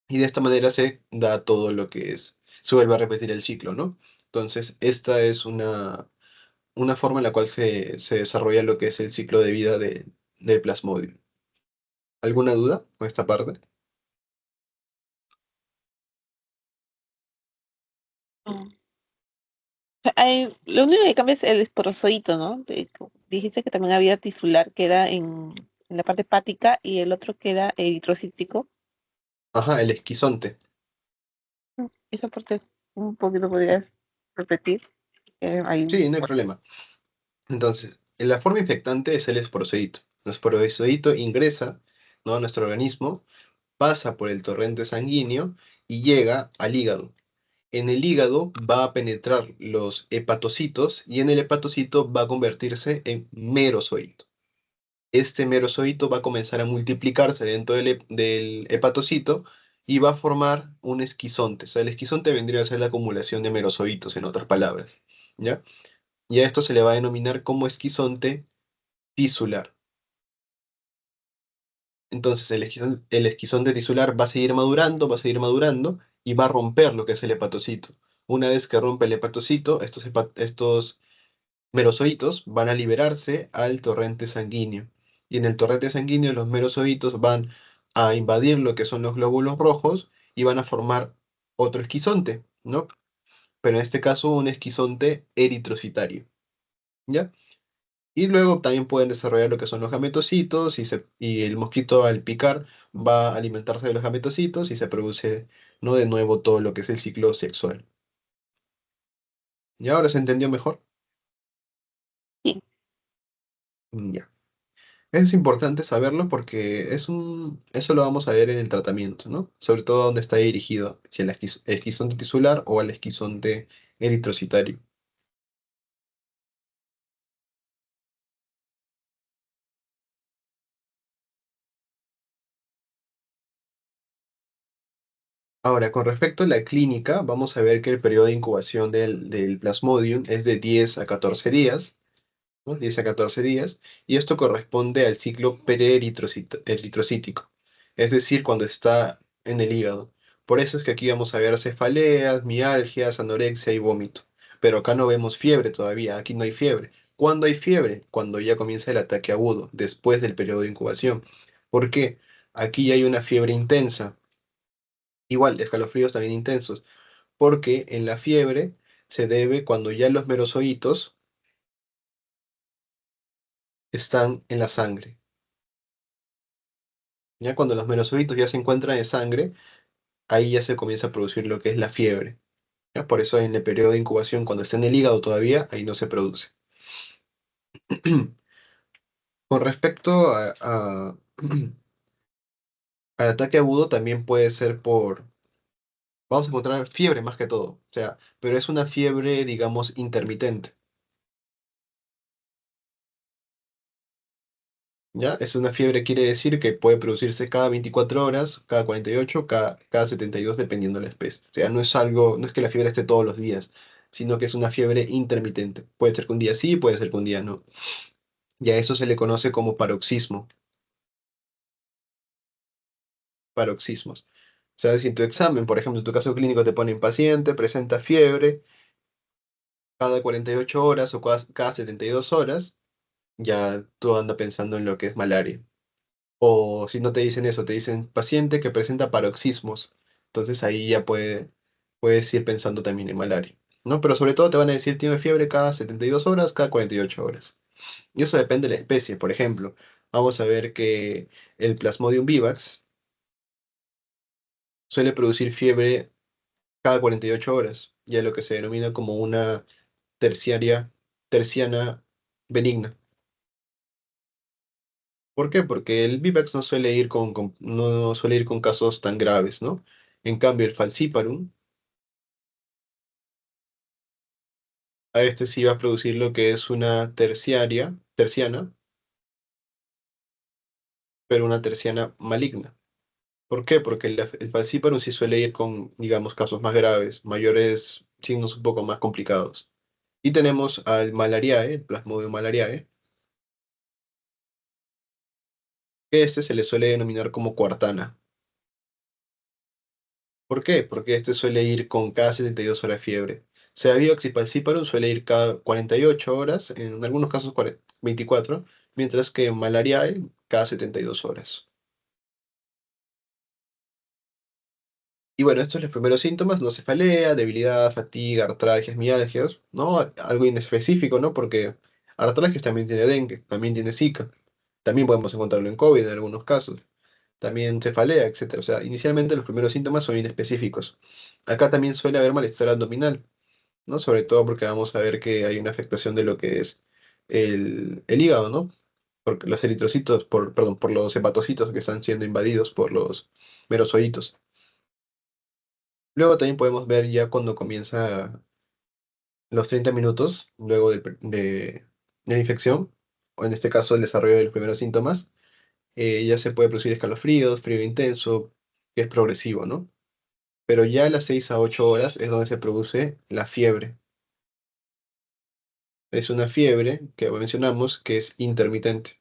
y de esta manera se da todo lo que es, se vuelve a repetir el ciclo, ¿no? Entonces, esta es una forma en la cual se desarrolla lo que es el ciclo de vida del plasmodium. ¿Alguna duda con esta parte? Mm. Lo único que cambia es el esporozoito, ¿no? Dijiste que también había tisular, que era en la parte hepática, y el otro que era eritrocítico. Ajá, el esquizonte. Esa parte un poquito podrías repetir. Hay Sí, no hay problema. Entonces, la forma infectante es el esporozoito. El esporozoito ingresa, ¿no?, a nuestro organismo, pasa por el torrente sanguíneo y llega al hígado. En el hígado va a penetrar los hepatocitos y en el hepatocito va a convertirse en merozoito. Este merozoito va a comenzar a multiplicarse dentro del hepatocito y va a formar un esquizonte. O sea, el esquizonte vendría a ser la acumulación de merozoitos, en otras palabras, ¿ya? Y a esto se le va a denominar como esquizonte tisular. Entonces el esquizonte tisular va a seguir madurando, va a seguir madurando y va a romper lo que es el hepatocito. Una vez que rompe el hepatocito, estos merozoitos van a liberarse al torrente sanguíneo. Y en el torrente sanguíneo los merozoitos van a invadir lo que son los glóbulos rojos y van a formar otro esquizonte, ¿no? Pero en este caso un esquizonte eritrocitario, ¿ya? Y luego también pueden desarrollar lo que son los gametocitos y el mosquito al picar va a alimentarse de los gametocitos y se produce, ¿no?, de nuevo todo lo que es el ciclo sexual. ¿Y ahora se entendió mejor? sí. Ya. Es importante saberlo porque eso lo vamos a ver en el tratamiento, ¿no? Sobre todo dónde está dirigido, si al esquizonte tisular o al esquizonte eritrocitario. Ahora, con respecto a la clínica, vamos a ver que el periodo de incubación del Plasmodium es de 10 a 14 días, ¿no? 10 a 14 días, y esto corresponde al ciclo preeritrocítico, es decir, cuando está en el hígado. Por eso es que aquí vamos a ver cefaleas, mialgias, anorexia y vómito. Pero acá no vemos fiebre todavía, aquí no hay fiebre. ¿Cuándo hay fiebre? Cuando ya comienza el ataque agudo, después del periodo de incubación. ¿Por qué? Aquí hay una fiebre intensa, igual, escalofríos también intensos, porque en la fiebre se debe cuando ya los merozoitos están en la sangre. Ya cuando los merozoitos ya se encuentran en sangre, ahí ya se comienza a producir lo que es la fiebre. ¿Ya? Por eso en el periodo de incubación, cuando está en el hígado todavía, ahí no se produce. Con respecto al ataque agudo, también puede ser vamos a encontrar fiebre más que todo, o sea, pero es una fiebre, digamos, intermitente. ¿Ya? Es una fiebre, quiere decir que puede producirse cada 24 horas, cada 48, cada 72, dependiendo de la especie. O sea, no es que la fiebre esté todos los días, sino que es una fiebre intermitente. Puede ser que un día sí, puede ser que un día no. Y a eso se le conoce como paroxismo, paroxismos. O sea, si en tu examen, por ejemplo, en tu caso clínico te ponen paciente, presenta fiebre cada 48 horas o cada 72 horas, ya tú anda pensando en lo que es malaria. O si no te dicen eso, te dicen paciente que presenta paroxismos. Entonces ahí ya puedes ir pensando también en malaria, ¿no? Pero sobre todo te van a decir tiene fiebre cada 72 horas, cada 48 horas. Y eso depende de la especie. Por ejemplo, vamos a ver que el Plasmodium vivax suele producir fiebre cada 48 horas, ya lo que se denomina como una terciaria, terciana benigna. ¿Por qué? Porque el vivax no suele ir no suele ir con casos tan graves, ¿no? En cambio, el falciparum, a este sí va a producir lo que es una terciana, pero una terciana maligna. ¿Por qué? Porque el falciparum sí suele ir con, digamos, casos más graves, mayores signos un poco más complicados. Y tenemos al malariae, el Plasmodium malariae, que este se le suele denominar como cuartana. ¿Por qué? Porque este suele ir con cada 72 horas fiebre. O sea, Vivax y Falciparum suele ir cada 48 horas, en algunos casos 24, mientras que Malariae cada 72 horas. Y bueno, estos son los primeros síntomas, no cefalea, debilidad, fatiga, artralgias, mialgias, ¿no? Algo inespecífico, ¿no? Porque artralgias también tiene dengue, también tiene Zika, también podemos encontrarlo en COVID en algunos casos, también cefalea, etcétera. O sea, inicialmente los primeros síntomas son inespecíficos. Acá también suele haber malestar abdominal, ¿no? Sobre todo porque vamos a ver que hay una afectación de lo que es el hígado, ¿no? Porque los eritrocitos, perdón, por los hepatocitos que están siendo invadidos por los merosocitos. Luego también podemos ver ya cuando comienza los 30 minutos, luego de la infección, o en este caso el desarrollo de los primeros síntomas, ya se puede producir escalofríos, frío intenso, que es progresivo, ¿no? Pero ya a las 6 a 8 horas es donde se produce la fiebre. Es una fiebre que mencionamos que es intermitente.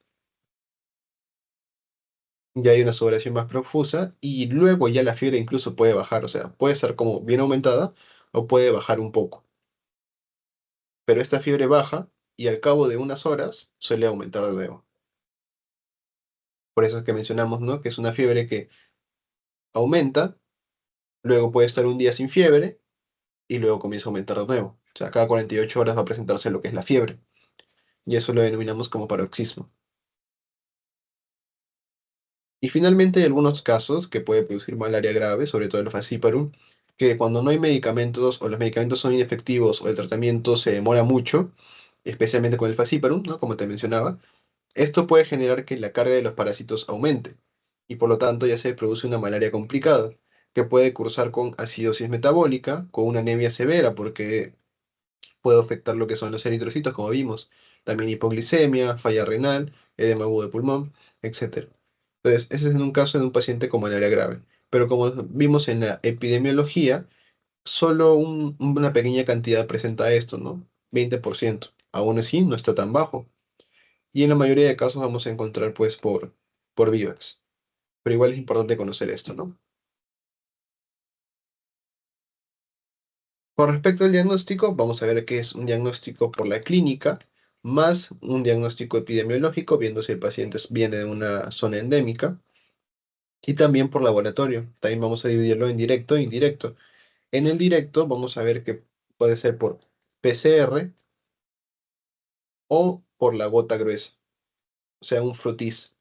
Ya hay una sudoración más profusa y luego ya la fiebre incluso puede bajar, o sea, puede estar como bien aumentada o puede bajar un poco. Pero esta fiebre baja y al cabo de unas horas suele aumentar de nuevo. Por eso es que mencionamos, ¿no? Que es una fiebre que aumenta, luego puede estar un día sin fiebre y luego comienza a aumentar de nuevo. O sea, cada 48 horas va a presentarse lo que es la fiebre y eso lo denominamos como paroxismo. Y finalmente hay algunos casos que puede producir malaria grave, sobre todo el falciparum, que cuando no hay medicamentos o los medicamentos son inefectivos o el tratamiento se demora mucho, especialmente con el falciparum, ¿no? Como te mencionaba, esto puede generar que la carga de los parásitos aumente y por lo tanto ya se produce una malaria complicada, que puede cursar con acidosis metabólica, con una anemia severa, porque puede afectar lo que son los eritrocitos, como vimos, también hipoglicemia, falla renal, edema agudo de pulmón, etcétera. Entonces, ese es en un caso de un paciente con malaria grave. Pero como vimos en la epidemiología, solo una pequeña cantidad presenta esto, ¿no? 20%. Aún así, no está tan bajo. Y en la mayoría de casos vamos a encontrar, pues, por Vivax. Pero igual es importante conocer esto, ¿no? Con respecto al diagnóstico, vamos a ver qué es un diagnóstico por la clínica, más un diagnóstico epidemiológico, viendo si el paciente viene de una zona endémica, y también por laboratorio. También vamos a dividirlo en directo e indirecto. En el directo vamos a ver que puede ser por PCR o por la gota gruesa, o sea, un frotis.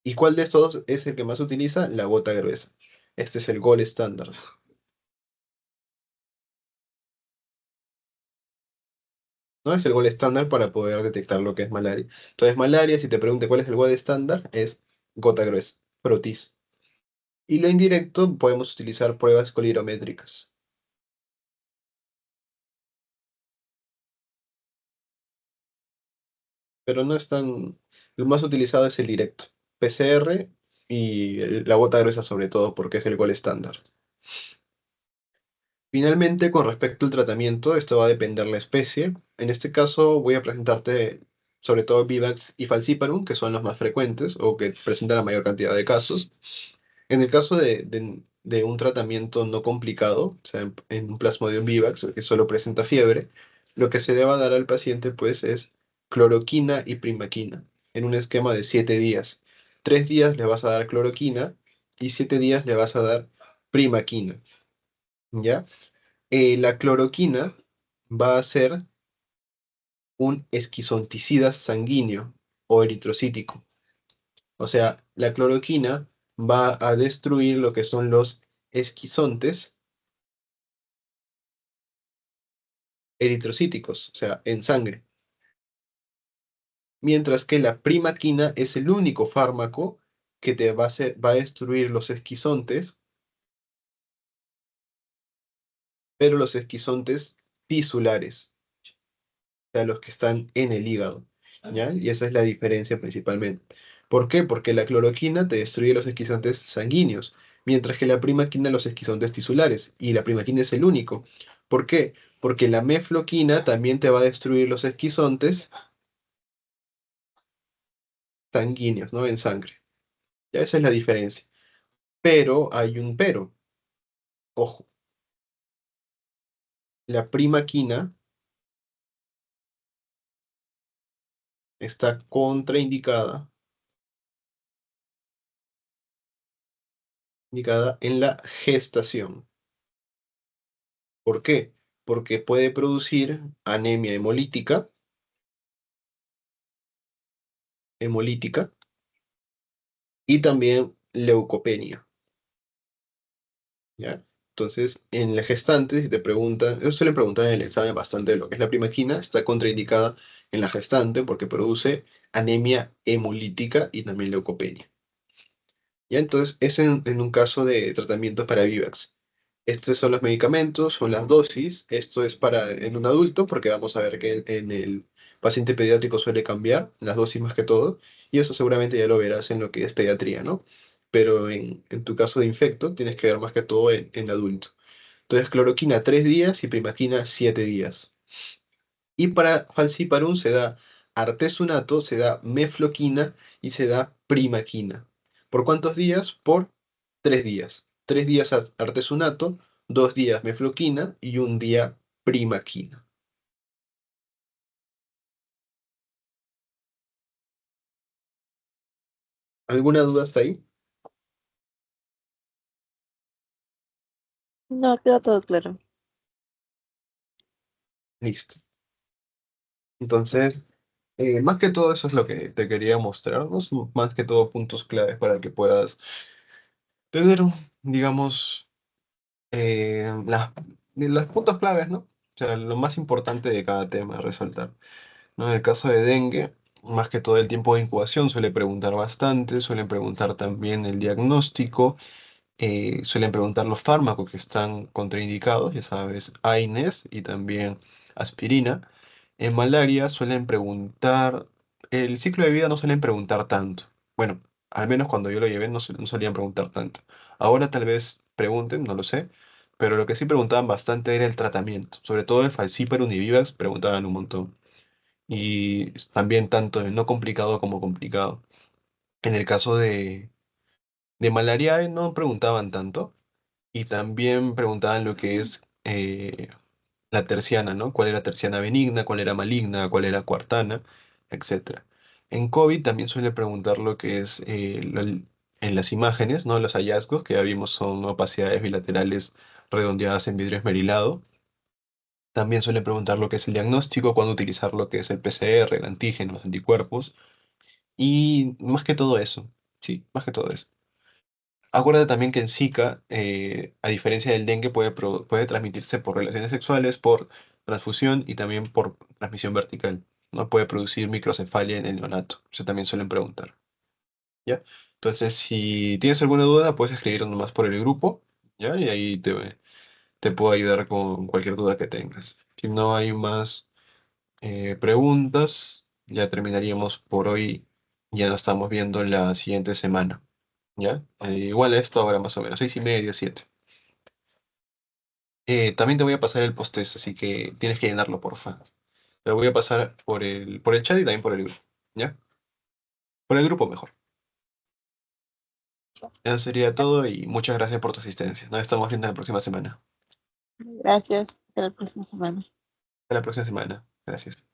¿Y cuál de estos dos es el que más se utiliza? La gota gruesa. Este es el gold estándar. ¿No? Es el gol estándar para poder detectar lo que es malaria. Entonces, malaria, si te pregunto cuál es el gol estándar, es gota gruesa, protis. Y lo indirecto, podemos utilizar pruebas colirométricas, pero no es tan... Lo más utilizado es el directo, PCR y la gota gruesa sobre todo, porque es el gol estándar. Finalmente, con respecto al tratamiento, esto va a depender la especie. En este caso, voy a presentarte sobre todo Vivax y Falciparum, que son los más frecuentes o que presentan la mayor cantidad de casos. En el caso de un tratamiento no complicado, o sea, en un Plasmodium vivax que solo presenta fiebre, lo que se le va a dar al paciente pues es cloroquina y primaquina en un esquema de 7 días. 3 días le vas a dar cloroquina y 7 días le vas a dar primaquina, ¿ya? La cloroquina va a ser un esquizonticida sanguíneo o eritrocítico. O sea, la cloroquina va a destruir lo que son los esquizontes eritrocíticos, o sea, en sangre. Mientras que la primaquina es el único fármaco que te va a destruir los esquizontes, pero los esquizontes tisulares, o sea, los que están en el hígado, ¿ya? Y esa es la diferencia principalmente. ¿Por qué? Porque la cloroquina te destruye los esquizontes sanguíneos, mientras que la primaquina los esquizontes tisulares, y la primaquina es el único. ¿Por qué? Porque la mefloquina también te va a destruir los esquizontes sanguíneos, ¿no? En sangre. Ya esa es la diferencia. Pero hay un pero. Ojo, la primaquina está contraindicada indicada en la gestación. ¿Por qué? Porque puede producir anemia hemolítica y también leucopenia, ¿ya? Entonces, en la gestante, si te preguntan, eso suelen preguntar en el examen bastante de lo que es la primaquina, está contraindicada en la gestante porque produce anemia hemolítica y también leucopenia. ¿Ya? Entonces, es en un caso de tratamiento para VIVAX. Estos son los medicamentos, son las dosis. Esto es para en un adulto, porque vamos a ver que en el paciente pediátrico suele cambiar las dosis más que todo, y eso seguramente ya lo verás en lo que es pediatría, ¿no? Pero en tu caso de infecto, tienes que ver más que todo en adulto. Entonces, cloroquina 3 días y primaquina 7 días. Y para falciparum se da artesunato, se da mefloquina y se da primaquina. ¿Por cuántos días? Por 3 días. 3 días artesunato, 2 días mefloquina y un día primaquina. ¿Alguna duda hasta ahí? No, quedó todo claro. Listo. Entonces, más que todo eso es lo que te quería mostrar, ¿no? Son más que todo puntos claves para que puedas tener, digamos, los puntos claves, ¿no? O sea, lo más importante de cada tema a resaltar, ¿no? En el caso de dengue, más que todo el tiempo de incubación suele preguntar bastante, suelen preguntar también el diagnóstico, suelen preguntar los fármacos que están contraindicados, ya sabes, AINES y también aspirina. En malaria suelen preguntar, el ciclo de vida no suelen preguntar tanto. Bueno, al menos cuando yo lo llevé no solían preguntar tanto. Ahora tal vez pregunten, no lo sé, pero lo que sí preguntaban bastante era el tratamiento. Sobre todo el Falciparum y Vivax preguntaban un montón. Y también tanto el no complicado como complicado. En el caso de malaria no preguntaban tanto y también preguntaban lo que es la terciana, ¿no? ¿Cuál era terciana benigna, cuál era maligna, cuál era coartana, etcétera? En COVID también suele preguntar lo que es en las imágenes, ¿no? Los hallazgos que ya vimos son opacidades bilaterales redondeadas en vidrio esmerilado. También suele preguntar lo que es el diagnóstico, cuándo utilizar lo que es el PCR, el antígeno, los anticuerpos y más que todo eso. Sí, más que todo eso. Acuérdate también que en Zika, a diferencia del dengue, puede transmitirse por relaciones sexuales, por transfusión y también por transmisión vertical. No puede producir microcefalia en el neonato. Eso también suelen preguntar. ¿Ya? Entonces, si tienes alguna duda, puedes escribir nomás por el grupo, ¿ya? Y ahí te puedo ayudar con cualquier duda que tengas. Si no hay más preguntas, ya terminaríamos por hoy. Ya nos estamos viendo la siguiente semana. ¿Ya? Igual a esta hora más o menos, 6:30, 7. También te voy a pasar el post así que tienes que llenarlo, porfa. Te lo voy a pasar por el chat y también por el grupo. ¿Ya? Por el grupo mejor. Eso sería todo y muchas gracias por tu asistencia. Nos estamos viendo la próxima semana. Gracias. Hasta la próxima semana. Hasta la próxima semana. Gracias.